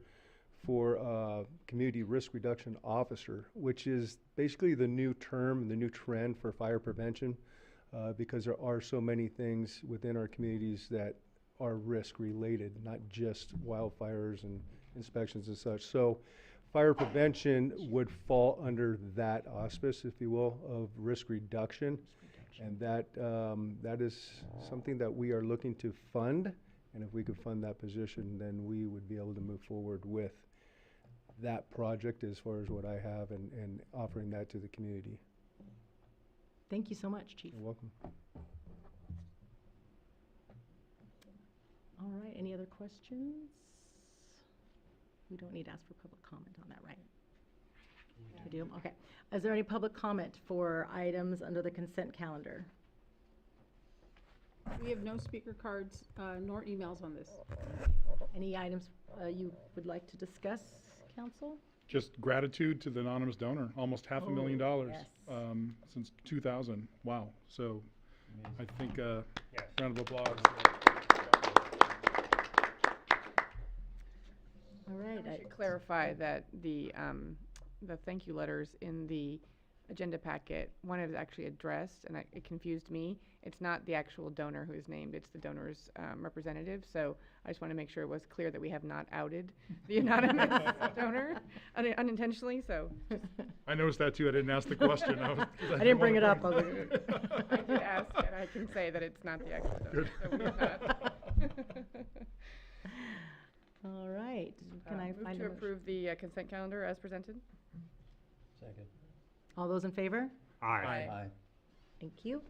for community risk reduction officer, which is basically the new term, the new trend for fire prevention, because there are so many things within our communities that are risk related, not just wildfires and inspections and such. So fire prevention would fall under that auspice, if you will, of risk reduction. And that is something that we are looking to fund. And if we could fund that position, then we would be able to move forward with that project as far as what I have and offering that to the community. Thank you so much, Chief. You're welcome. All right, any other questions? We don't need to ask for public comment on that, right? We do? Okay. Is there any public comment for items under the consent calendar? We have no speaker cards nor emails on this. Any items you would like to discuss, council? Just gratitude to the anonymous donor, almost $500,000 yes. Since 2000. Wow. So I think round of applause. All right. I should clarify that the thank you letters in the agenda packet, one is actually addressed, and it confused me. It's not the actual donor who is named, it's the donor's representative. So I just want to make sure it was clear that we have not outed the anonymous donor unintentionally, so. I noticed that too. I didn't ask the question. I didn't bring it up. I did ask, and I can say that it's not the actual donor, so we have not. All right. Can I Move find to a motion? approve the consent calendar as presented? Second. All those in favor? Aye. Aye. Thank you.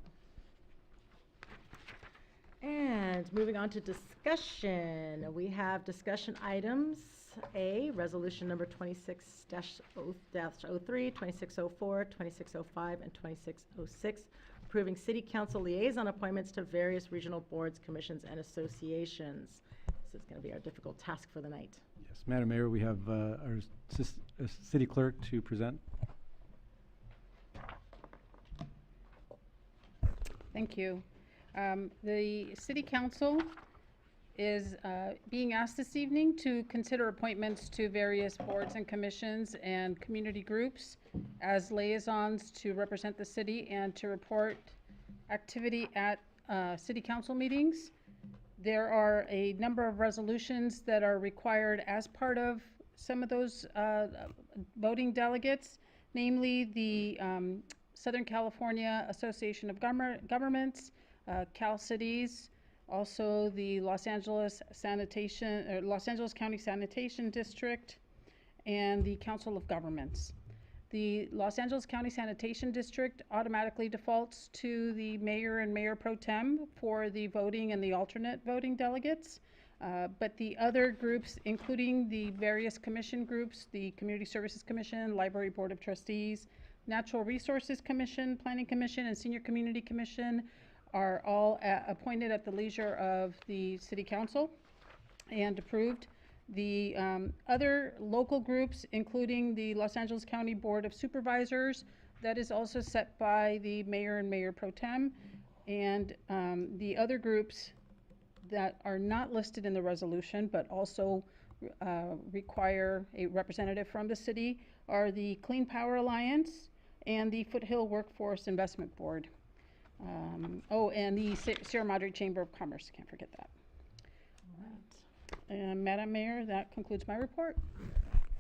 And moving on to discussion, we have discussion items. A, resolution number 26-03, 2604, 2605, and 2606, approving city council liaison appointments to various regional boards, commissions, and associations. This is going to be our difficult task for the night. Yes, Madam Mayor, we have our city clerk to present. Thank you. The City Council is being asked this evening to consider appointments to various boards and commissions and community groups as liaisons to represent the city and to report activity at City Council meetings. There are a number of resolutions that are required as part of some of those voting delegates, namely the Southern California Association of Governments, Cal Cities, also the Los Angeles County Sanitation District, and the Council of Governments. The Los Angeles County Sanitation District automatically defaults to the mayor and mayor pro tem for the voting and the alternate voting delegates. But the other groups, including the various commission groups, the Community Services Commission, Library Board of Trustees, Natural Resources Commission, Planning Commission, and Senior Community Commission, are all appointed at the leisure of the City Council and approved. The other local groups, including the Los Angeles County Board of Supervisors, that is also set by the mayor and mayor pro tem. And the other groups that are not listed in the resolution but also require a representative from the city are the Clean Power Alliance and the Foothill Workforce Investment Board. And the Sierra Madre Chamber of Commerce, can't forget that. And Madam Mayor, that concludes my report.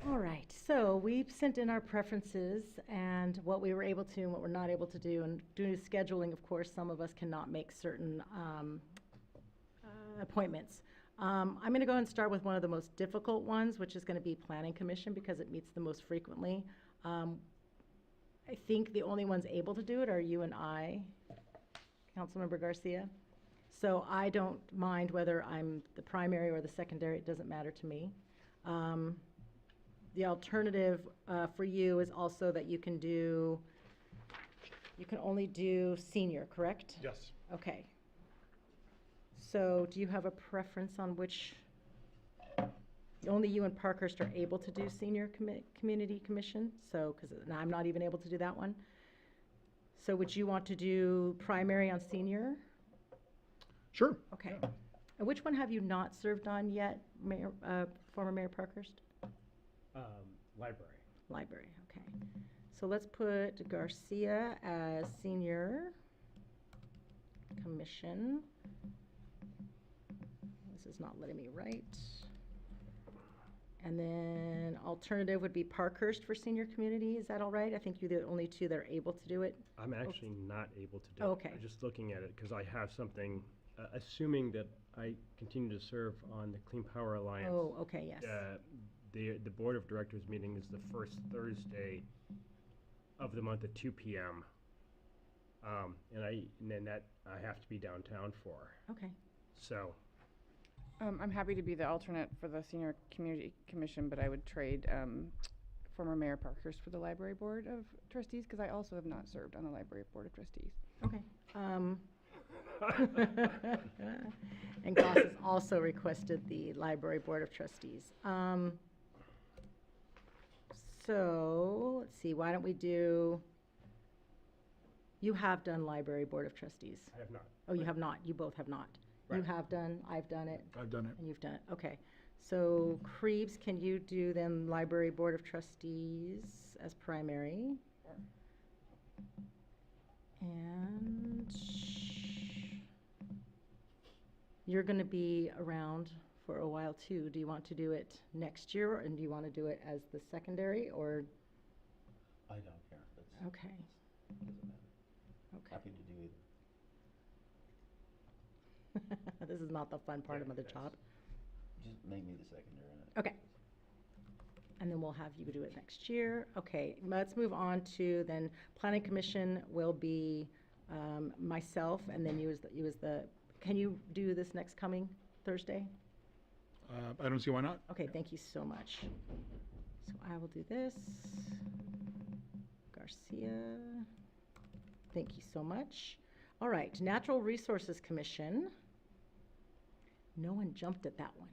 All right, so we've sent in our preferences and what we were able to and what we're not able to do. And due to scheduling, of course, some of us cannot make certain appointments. I'm going to go ahead and start with one of the most difficult ones, which is going to be Planning Commission because it meets the most frequently. I think the only ones able to do it are you and I, Councilmember Garcia. So I don't mind whether I'm the primary or the secondary, it doesn't matter to me. The alternative for you is also that you can only do senior, correct? Yes. Okay. So do you have a preference on which only you and Parkhurst are able to do senior community commission, so, because I'm not even able to do that one. So would you want to do primary on senior? Sure. Okay. And which one have you not served on yet, Mayor, former Mayor Parkhurst? Library. Library, okay. So let's put Garcia as senior commission. This is not letting me write. And then alternative would be Parkhurst for senior community. Is that all right? I think you're the only two that are able to do it. I'm actually not able to do Okay. it. I'm just looking at it because I have something, assuming that I continue to serve on the Clean Power Alliance. Oh, okay, yes. The board of directors meeting is the first Thursday of the month at 2 p.m. And then that I have to be downtown for. Okay. So I'm happy to be the alternate for the Senior Community Commission, but I would trade former Mayor Parkhurst for the Library Board of Trustees, because I also have not served on the Library Board of Trustees. Okay. And Goss has also requested the Library Board of Trustees. So, let's see, why don't we do, you have done Library Board of Trustees. I have not. Oh, you have not, you both have not. You Right. have done, I've done it. I've done it. And you've done it, okay. So Krebs, can you do then Library Board of Trustees as primary? And you're gonna be around for a while too. Do you want to do it next year, and do you want to do it as the secondary, or? I don't care. That's, Okay. doesn't matter. Okay. Happy to do either. This is not the fun part of the job. Just make me the secondary on it. Okay. And then we'll have you do it next year. Okay, let's move on to then Planning Commission will be myself, and then you as the, can you do this next coming Thursday? I don't see why not. Okay, thank you so much. So I will do this. Garcia. Thank you so much. All right, Natural Resources Commission. No one jumped at that one.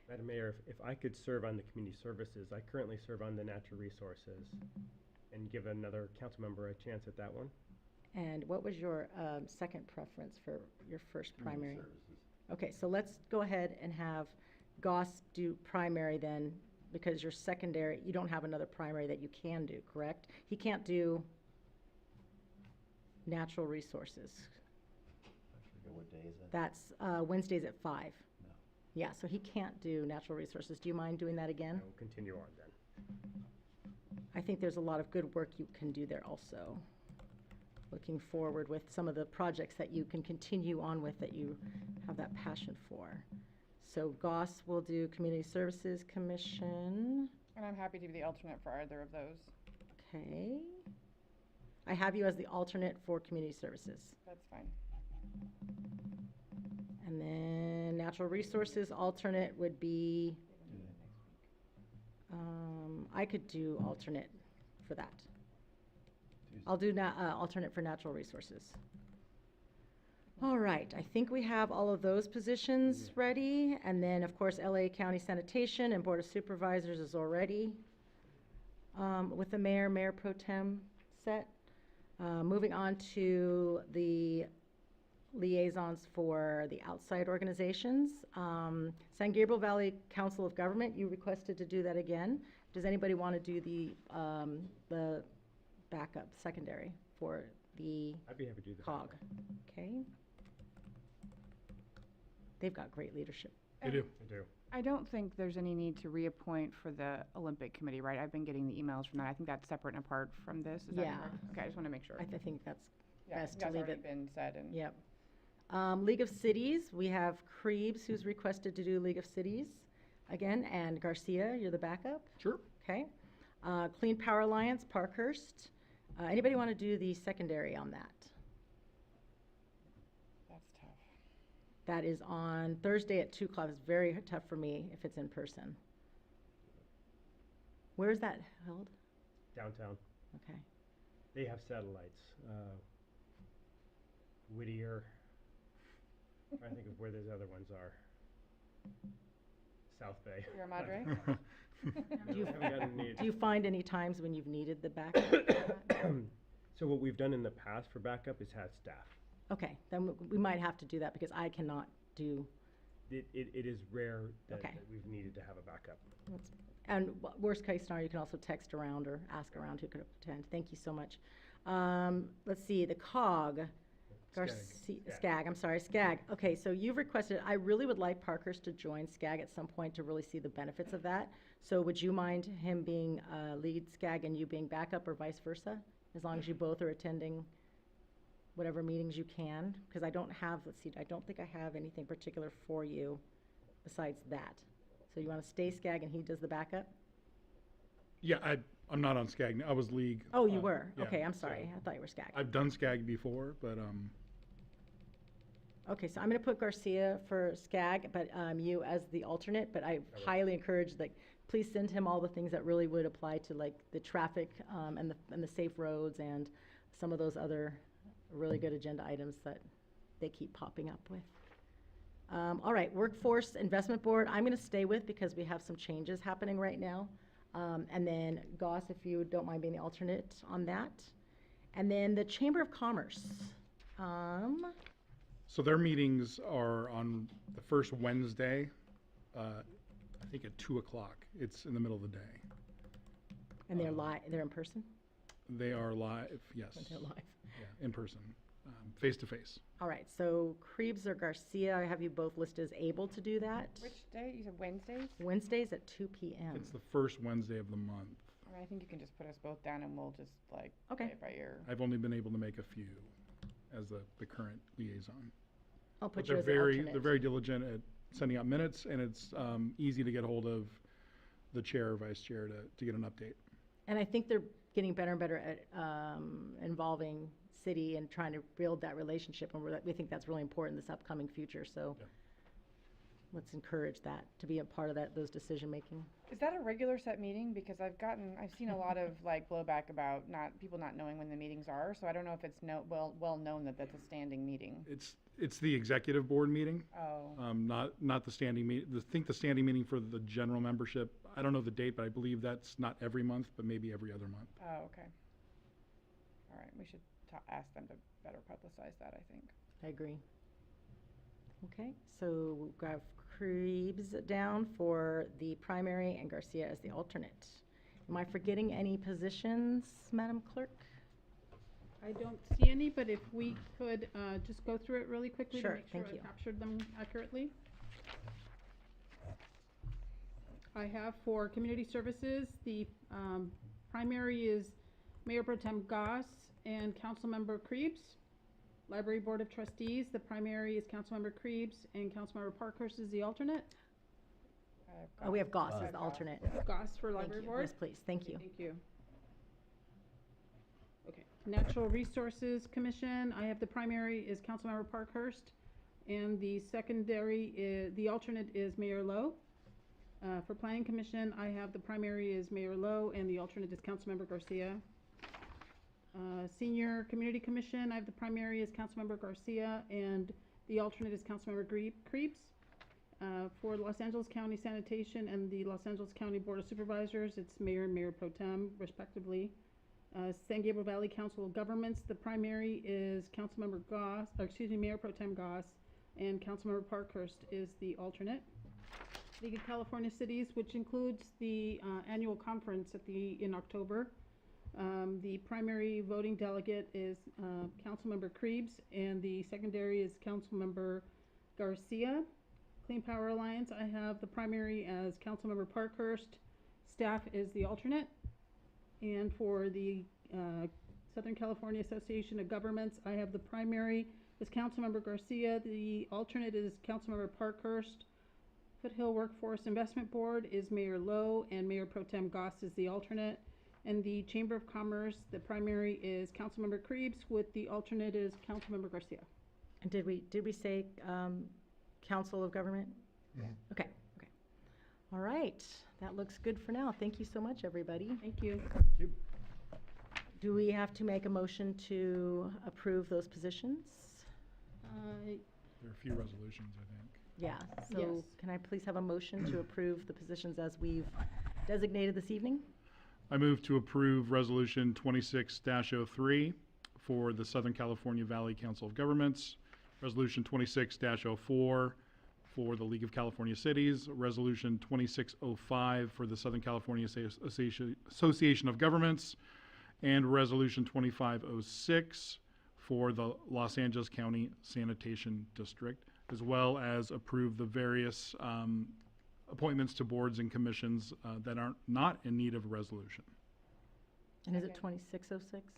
Madam Mayor, if I could serve on the community services, I currently serve on the natural resources, and give another council member a chance at that one. And what was your second preference for your first Community primary? services. Okay, so let's go ahead and have Goss do primary then, because your secondary, you don't have another primary that you can do, correct? He can't do natural resources. I forget what day is it? That's Wednesdays at 5. No. Yeah, so he can't do natural resources. Do you mind doing that again? I'll continue on then. I think there's a lot of good work you can do there also. Looking forward with some of the projects that you can continue on with that you have that passion for. So Goss will do Community Services Commission. And I'm happy to be the alternate for either of those. Okay. I have you as the alternate for Community Services. That's fine. And then Natural Resources alternate would be, I could do alternate for that. I'll do alternate for Natural Resources. All right, I think we have all of those positions ready. And then, of course, LA County Sanitation and Board of Supervisors is already with the Mayor Pro Tem set. Moving on to the liaisons for the outside organizations. San Gabriel Valley Council of Government, you requested to do that again. Does anybody want to do the backup secondary for the I'd be happy to do that. COG? Okay. They've got great leadership. They do. I do. I don't think there's any need to reappoint for the Olympic Committee, right? I've been getting the emails from that. I think that's separate and apart from this. Is that Yeah. correct? Okay, I just want to make sure. I think that's Yeah, I best think to that's leave already it. been said and. Yep. League of Cities, we have Krebs who's requested to do League of Cities again, and Garcia, you're the backup. Sure. Okay. Clean Power Alliance, Parkhurst. Anybody want to do the secondary on that? That's tough. That is on Thursday at 2 o'clock. It's very tough for me if it's in person. Where is that held? Downtown. Okay. They have satellites. Whittier. I think of where those other ones are. South Bay. Sierra Madre? Do you, Haven't gotten need. do you find any times when you've needed the backup? So what we've done in the past for backup is had staff. Okay, then we might have to do that because I cannot do, It is rare that, Okay. that we've needed to have a backup. and worst case scenario, you can also text around or ask around who could attend. Thank you so much. Let's see, the COG. SCAG, I'm sorry, SCAG. Okay, so you've requested, I really would like Parkhurst to join SCAG at some point to really see the benefits of that. So would you mind him being lead SCAG and you being backup or vice versa? As long as you both are attending whatever meetings you can? Because I don't have, let's see, I don't think I have anything particular for you besides that. So you want to stay SCAG and he does the backup? Yeah, I'm not on SCAG. I was league. Oh, you were? yeah, Okay, I'm so sorry. I thought you were SCAG. I've done SCAG before, but Okay, so I'm going to put Garcia for SCAG, but you as the alternate, but I highly encourage, like, please send him all the things that really would apply to, like, the traffic and the safe roads and some of those other really good agenda items that they keep popping up with. All right, Workforce Investment Board, I'm going to stay with because we have some changes happening right now. And then Goss, if you don't mind being the alternate on that. And then the Chamber of Commerce. so their meetings are on the first Wednesday, I think at 2 o'clock. It's in the middle of the day. And they're in person? They are live, yes. They're live. Yeah, in person, face to face. All right, so Krebs or Garcia, I have you both listed as able to do that. Which day? You said Wednesdays? Wednesdays at 2 p.m. It's the first Wednesday of the month. I mean, I think you can just put us both down and we'll just like Okay. play it by ear. I've only been able to make a few as the current liaison. I'll put But you they're as the very, alternate. they're very diligent at sending out minutes, and it's easy to get hold of the chair or vice chair to get an update. And I think they're getting better and better at involving city and trying to build that relationship, and we think that's really important in this upcoming future, so Yeah. let's encourage that, to be a part of those decision-making. Is that a regular set meeting? Because I've seen a lot of like blowback about people not knowing when the meetings are, so I don't know if it's well known that that's a standing meeting. It's the executive board meeting, Oh. not the standing meeting. I think the standing meeting for the general membership, I don't know the date, but I believe that's not every month, but maybe every other month. Oh, okay. All right, we should ask them to better publicize that, I think. I agree. Okay, so we've got Krebs down for the primary and Garcia as the alternate. Am I forgetting any positions, Madam Clerk? I don't see any, but if we could just go through it really quickly to Sure, make sure thank I you. captured them accurately. I have for community services, the primary is Mayor Pro Tem Goss and Councilmember Krebs. Library Board of Trustees, the primary is Councilmember Krebs and Councilmember Parkhurst is the alternate. Oh, we have Goss as the alternate. Goss for Thank Library you. Board? Yes, please, thank you. Thank you. Natural Resources Commission, I have the primary is Councilmember Parkhurst, and the secondary is, the alternate is Mayor Lowe. For Planning Commission, I have the primary is Mayor Lowe, and the alternate is Councilmember Garcia. Senior Community Commission, I have the primary is Councilmember Garcia, and the alternate is Councilmember Krebs. For Los Angeles County Sanitation and the Los Angeles County Board of Supervisors, it's Mayor and Mayor Pro Tem, respectively. San Gabriel Valley Council of Governments, the primary is Councilmember Goss, or excuse me, Mayor Pro Tem Goss, and Councilmember Parkhurst is the alternate. League of California Cities, which includes the annual conference in October. The primary voting delegate is Councilmember Krebs, and the secondary is Councilmember Garcia. Clean Power Alliance, I have the primary as Councilmember Parkhurst. Staff is the alternate. And for the Southern California Association of Governments, I have the primary is Councilmember Garcia. The alternate is Councilmember Parkhurst. Foothill Workforce Investment Board is Mayor Lowe, and Mayor Pro Tem Goss is the alternate. And the Chamber of Commerce, the primary is Councilmember Krebs, with the alternate is Councilmember Garcia. And did we say Council of Government? Yeah. Okay. All right, that looks good for now. Thank you so much, everybody. Thank you. Do we have to make a motion to approve those positions? There are a few resolutions, I think. Yeah, so Yes. can I please have a motion to approve the positions as we've designated this evening? I move to approve Resolution 26-03 for the Southern California Valley Council of Governments, Resolution 26-04 for the League of California Cities, Resolution 2605 for the Southern California Association of Governments, and Resolution 2506 for the Los Angeles County Sanitation District, as well as approve the various appointments to boards and commissions that are not in need of a resolution. And is it 2606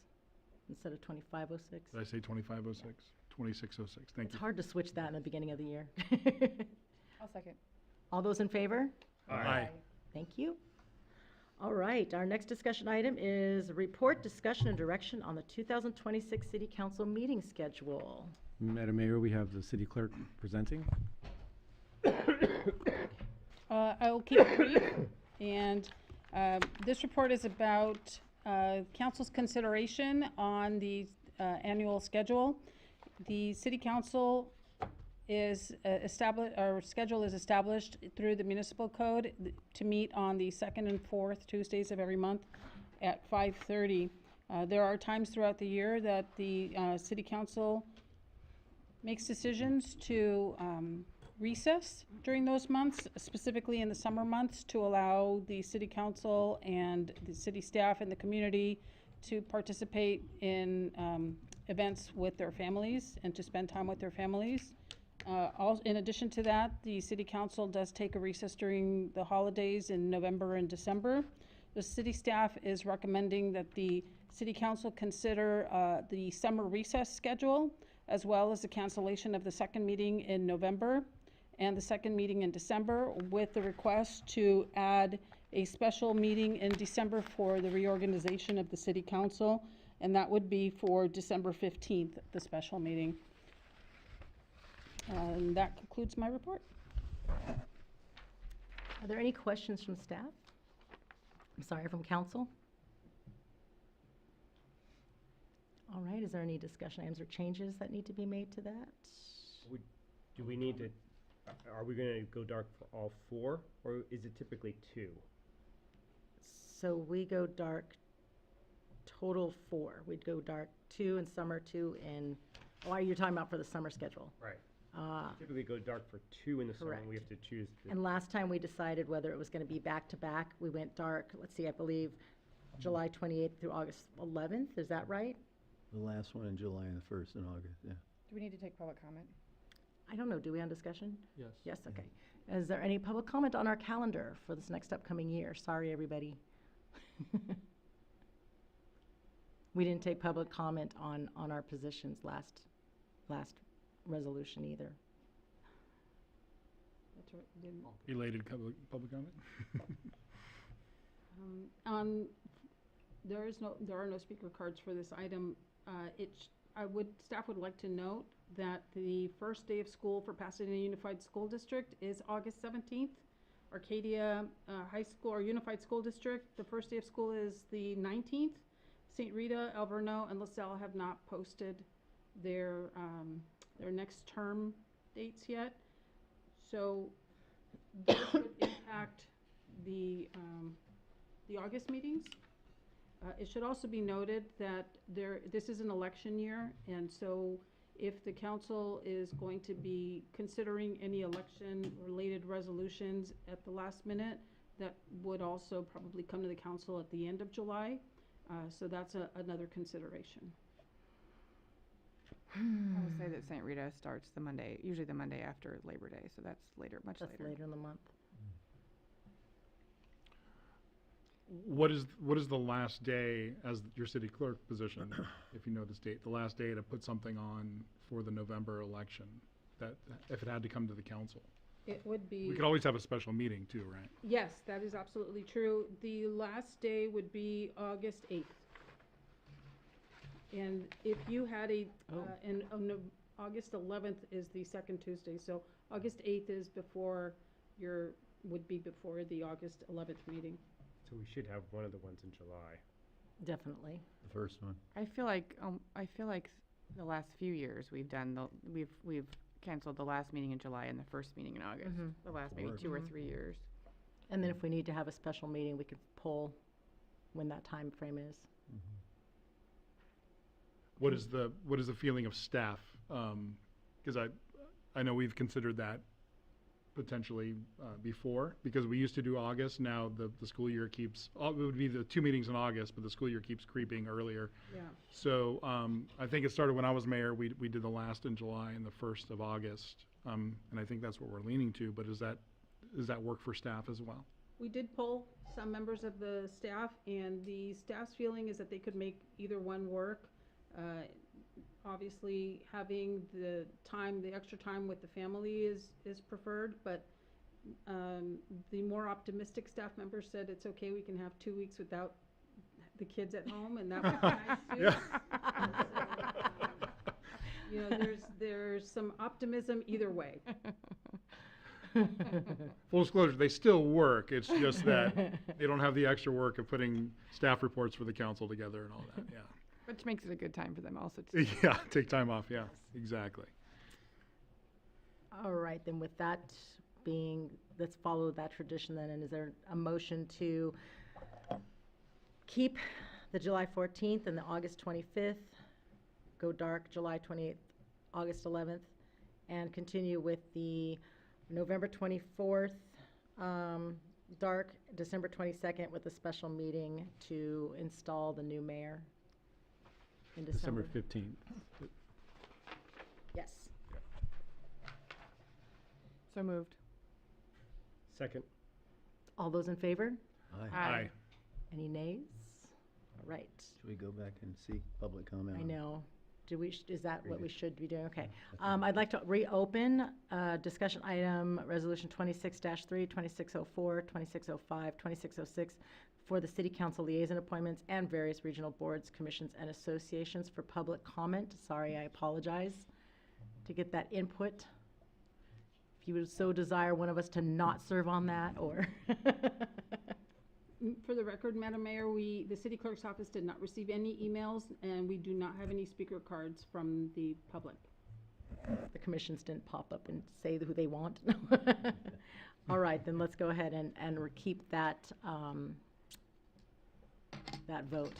instead of 2506? Did I say 2506? 2606, thank It's you. hard to switch that in the beginning of the year. I'll second. All those in favor? Aye. Thank you. All right, our next discussion item is report, discussion, and direction on the 2026 City Council meeting schedule. Madam Mayor, we have the city clerk presenting. I will keep it brief, and this report is about council's consideration on the annual schedule. The city council is schedule is established through the municipal code to meet on the second and fourth Tuesdays of every month at 5:30. There are times throughout the year that the city council makes decisions to recess during those months, specifically in the summer months, to allow the city council and the city staff and the community to participate in events with their families and to spend time with their families. In addition to that, the city council does take a recess during the holidays in November and December. The city staff is recommending that the city council consider the summer recess schedule, as well as the cancellation of the second meeting in November and the second meeting in December, with the request to add a special meeting in December for the reorganization of the city council, and that would be for December 15th, the special meeting. And that concludes my report. Are there any questions from staff? I'm sorry, from council? All right, is there any discussion items or changes that need to be made to that? Do we need to, are we gonna go dark for all four, or is it typically two? So we go dark total 4. We'd go dark 2 in summer, 2 in, oh, you're talking about for the summer schedule? Right. Typically go dark for 2 in the summer, and we have to choose. And last time we decided whether it was gonna be back-to-back, we went dark, let's see, I believe, July 28th through August 11th, is that right? The last one in July and the first in August, yeah. Do we need to take public comment? I don't know, do we on discussion? Yes. Yes, okay. Is there any public comment on our calendar for this next upcoming year? Sorry, everybody. We didn't take public comment on our positions last resolution either. That's right, we didn't. Elated public comment? There are no speaker cards for this item. Staff would like to note that the first day of school for Pasadena Unified School District is August 17th. Arcadia High School or Unified School District, the first day of school is the 19th. St. Rita, Alverno, and LaSalle have not posted their next term dates yet. So this would impact the August meetings. It should also be noted that this is an election year, and so if the council is going to be considering any election-related resolutions at the last minute, that would also probably come to the council at the end of July. So that's another consideration. I will say that St. Rita starts usually the Monday after Labor Day, so that's later, much later. That's later in the month. What is the last day as your city clerk position, if you know this date, the last day to put something on for the November election, that if it had to come to the council? It would be. We could always have a special meeting too, right? Yes, that is absolutely true. The last day would be August 8th. And if you had August 11th is the second Tuesday, so August 8th is would be before the August 11th meeting. So we should have one of the ones in July. Definitely. The first one. I feel like the last few years we've canceled the last meeting in July and the first meeting in August. Mhm. The last maybe Work. 2 or Mhm. 3 years. And then if we need to have a special meeting, we could pull when that time frame is. What is the feeling of staff? Because I know we've considered that potentially before, because we used to do August. Now the school year keeps, it would be the 2 meetings in August, but the school year keeps creeping earlier. Yeah. So I think it started when I was mayor. We did the last in July and the 1st of August. And I think that's what we're leaning to, but does that work for staff as well? We did poll some members of the staff, and the staff's feeling is that they could make either one work. Obviously, having the extra time with the family is preferred, but the more optimistic staff members said it's okay, we can have 2 weeks without the kids at home, and that would be nice too. Yeah. You know, there's some optimism either way. Full disclosure, they still work. It's just that they don't have the extra work of putting staff reports for the council together and all that, yeah. Which makes it a good time for them also to. Yeah, take time off, yeah, exactly. All right, then with that being, let's follow that tradition then. And is there a motion to keep the July 14th and the August 25th, go dark July 28th, August 11th, and continue with the November 24th, dark, December 22nd with a special meeting to install the new mayor in December December? 15th. Yes. So moved. Second. All those in favor? Aye. Any nays? All right. Should we go back and seek public comment? I on- know. Is that what we Read it. should be doing? Okay. I think- I'd like to reopen, discussion item, resolution 26-3, 2604, 2605, 2606 for the city council liaison appointments and various regional boards, commissions, and associations for public comment. Sorry, I apologize. To get that input. If you would so desire one of us to not serve on that, or. For the record, Madam Mayor, the city clerk's office did not receive any emails, and we do not have any speaker cards from the public. The commissions didn't pop up and say who they want. All right, then let's go ahead and keep that, that vote,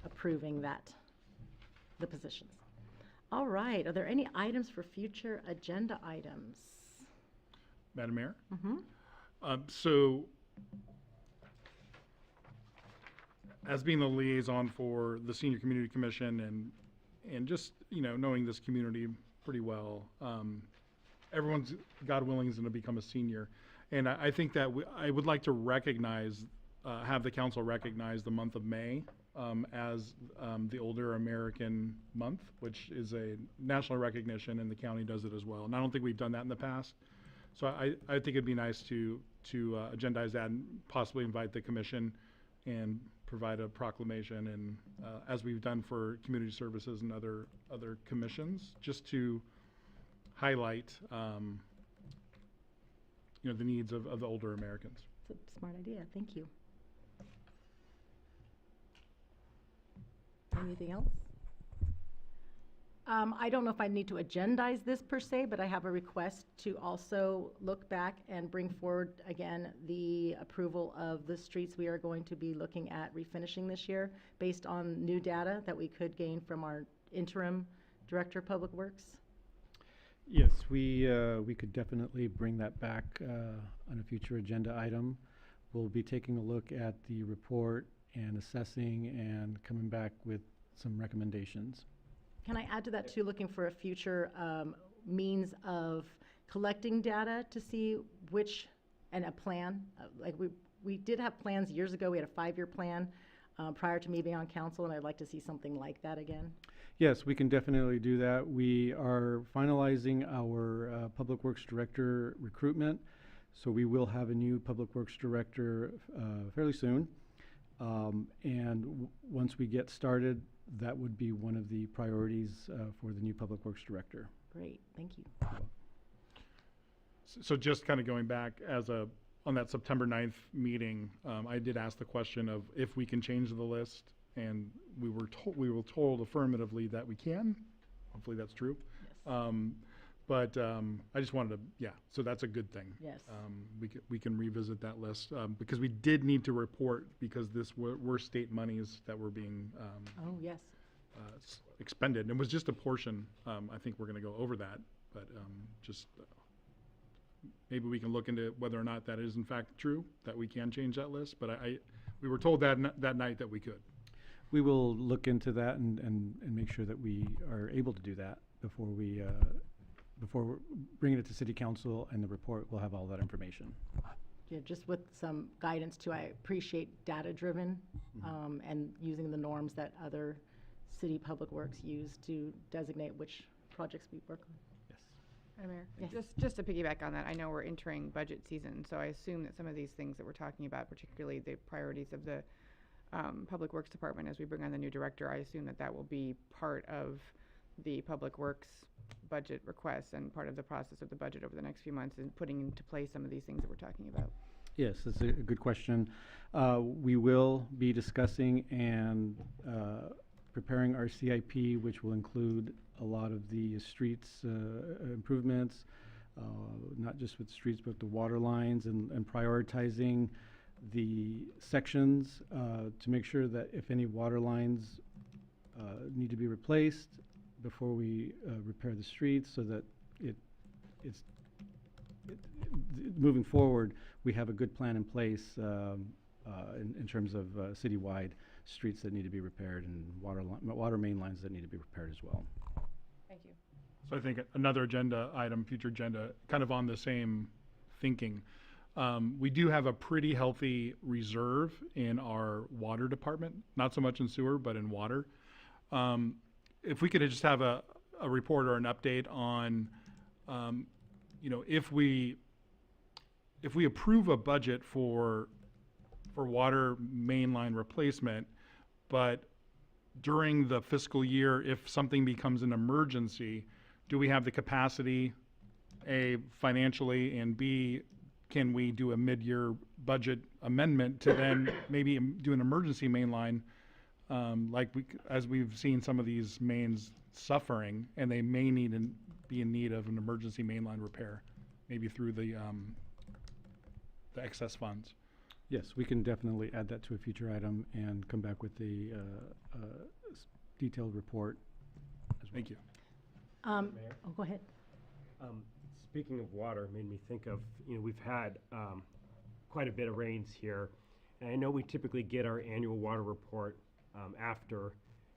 approving the positions. All right, are there any items for future agenda items? Madam Mayor? Mm-hmm. So, as being the liaison for the Senior Community Commission and just, knowing this community pretty well, everyone's, God willing, is going to become a senior. And I think that I would like to recognize, have the council recognize the month of May as the Older American Month, which is a national recognition, and the county does it as well. And I don't think we've done that in the past. So I think it'd be nice to agendize that and possibly invite the commission and provide a proclamation, and as we've done for community services and other commissions, just to highlight the needs of the older Americans. It's a smart idea, thank you. Anything else? I don't know if I need to agendize this per se, but I have a request to also look back and bring forward again the approval of the streets we are going to be looking at refinishing this year based on new data that we could gain from our interim Director of Public Works. Yes, we could definitely bring that back on a future agenda item. We'll be taking a look at the report and assessing and coming back with some recommendations. Can I add to that too, looking for a future means of collecting data to see and a plan? Like we did have plans years ago. We had a 5-year plan prior to me being on council, and I'd like to see something like that again. Yes, we can definitely do that. We are finalizing our Public Works Director recruitment, so we will have a new Public Works Director fairly soon. And once we get started, that would be one of the priorities for the new Public Works Director. Great, thank you. So just kind of going back on that September 9th meeting, I did ask the question of if we can change the list, and we were told affirmatively that we can. Hopefully that's true. Yes. But I just wanted to, yeah, so that's a good thing. Yes. We can revisit that list, because we did need to report, because this were state monies that were being Oh, yes. expended. And it was just a portion. I think we're gonna go over that, but just maybe we can look into whether or not that is in fact true, that we can change that list. But we were told that that night that we could. We will look into that and make sure that we are able to do that before we bring it to city council, and the report will have all that information. Yeah, just with some guidance too. I appreciate data-driven and using the norms that other city public works use to designate which projects we work on. Yes. Madam Mayor, Yes. just to piggyback on that, I know we're entering budget season, so I assume that some of these things that we're talking about, particularly the priorities of the Public Works Department as we bring on the new director, I assume that that will be part of the Public Works budget requests and part of the process of the budget over the next few months, and putting into place some of these things that we're talking about. Yes, that's a good question. We will be discussing and preparing our CIP, which will include a lot of the streets improvements, not just with streets, but the water lines, and prioritizing the sections to make sure that if any water lines need to be replaced before we repair the streets, so that moving forward, we have a good plan in place in terms of citywide streets that need to be repaired, and water main lines that need to be repaired as well. Thank you. So I think another agenda item, future agenda, kind of on the same thinking. We do have a pretty healthy reserve in our water department, not so much in sewer, but in water. If we could just have a report or an update on, if we approve a budget for water mainline replacement, but during the fiscal year, if something becomes an emergency, do we have the capacity, A, financially, and B, can we do a mid-year budget amendment to then maybe do an emergency mainline, as we've seen some of these mains suffering, and they may be in need of an emergency mainline repair, maybe through the excess funds. Yes, we can definitely add that to a future item and come back with a detailed report as well. Thank you. Oh, go ahead. Speaking of water, made me think of, we've had quite a bit of rains here. And I know we typically get our annual water report after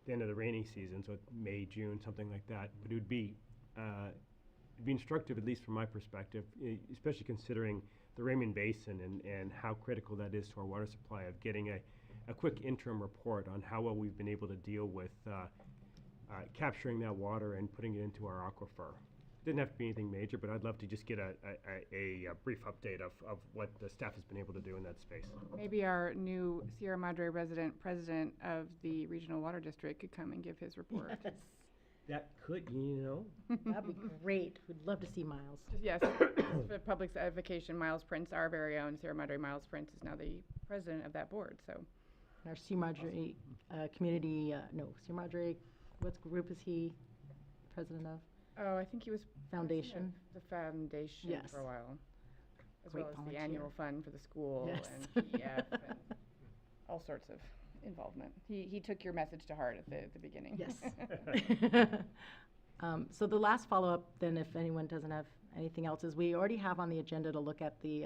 the end of the rainy season, so May, June, something like that. But it would be instructive, at least from my perspective, especially considering the Raymond Basin and how critical that is to our water supply, of getting a quick interim report on how well we've been able to deal with capturing that water and putting it into our aquifer. Didn't have to be anything major, but I'd love to just get a brief update of what the staff has been able to do in that space. Maybe our new Sierra Madre resident president of the Regional Water District could come and give his report. Yes. That could, That'd be great. We'd love to see Miles. Yes, for public's edification, Miles Prince, our very own Sierra Madre Miles Prince, is now the president of that board, so. Our Sierra Madre community, Sierra Madre, what group is he president of? Oh, I think he was Foundation. president of the foundation Yes. for a while, as Great well as volunteer. the annual fund for the school Yes. and PEF and all sorts of involvement. He took your message to heart at the beginning. Yes. So the last follow-up, then, if anyone doesn't have anything else, is we already have on the agenda to look at the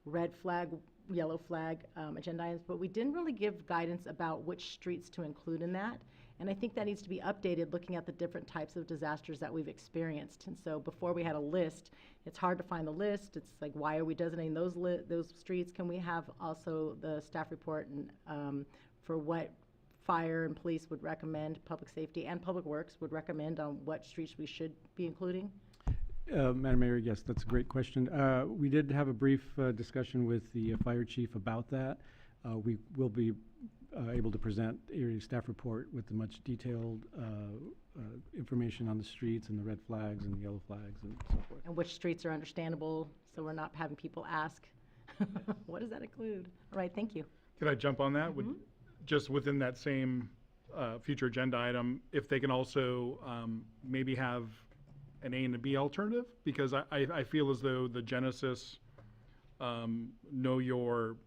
red flag, yellow flag agenda items, but we didn't really give guidance about which streets to include in that. And I think that needs to be updated, looking at the different types of disasters that we've experienced. And so before we had a list, it's hard to find the list. It's like, why are we designating those streets? Can we have also the staff report and for what fire and police would recommend, public safety and public works would recommend on what streets we should be including? Madam Mayor, yes, that's a great question. We did have a brief discussion with the fire chief about that. We will be able to present a staff report with the much detailed information on the streets and the red flags and the yellow flags and so forth. And which streets are understandable, so we're not having people ask, what does that include? All right, thank you. Can I jump on that? Just within that same future agenda item, if they can also maybe have an A and a B alternative, because I feel as though the Genesis, know your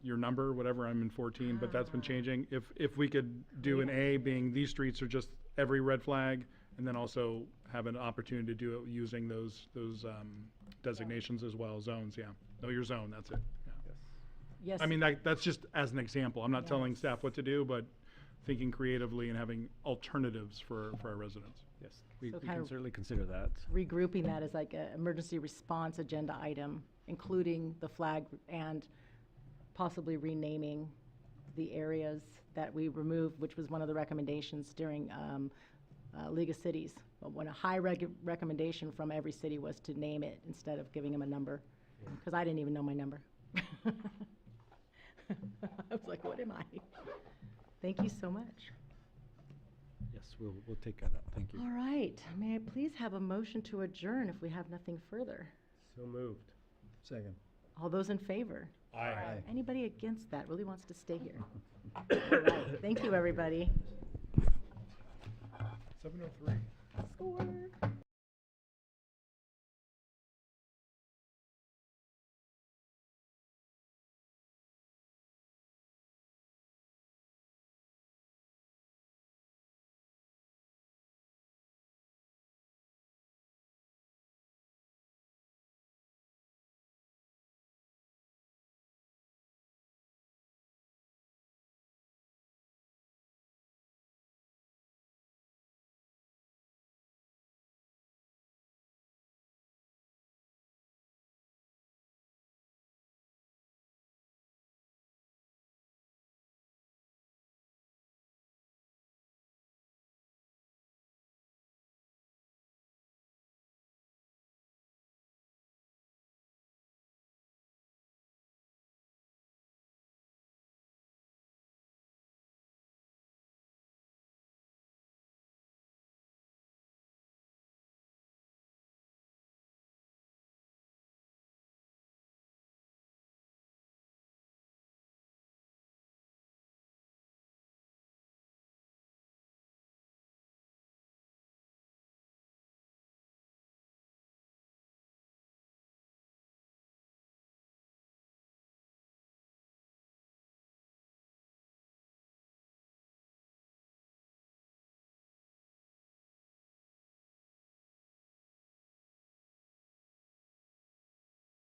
number, whatever, I'm in 14, but that's been changing. If we could do an A being these streets are just every red flag, and then also have an opportunity to do it using those designations as well, zones, yeah. Know your zone, that's it. Yeah. Yes. I mean, that's just as an example. I'm not telling staff what to do, but thinking creatively and having alternatives for our residents. Yes, we So we kind can of certainly consider that. regrouping that as like an emergency response agenda item, including the flag and possibly renaming the areas that we removed, which was one of the recommendations during League of Cities. But when a high recommendation from every city was to name it instead of giving them a number, because I didn't even know my number. I was like, what am I? Thank you so much. Yes, we'll take that up. Thank you. All right, may I please have a motion to adjourn if we have nothing further? So moved. Second. All those in favor? Aye. Anybody against that really wants to stay here? All right, thank you, everybody. 7:03. Score.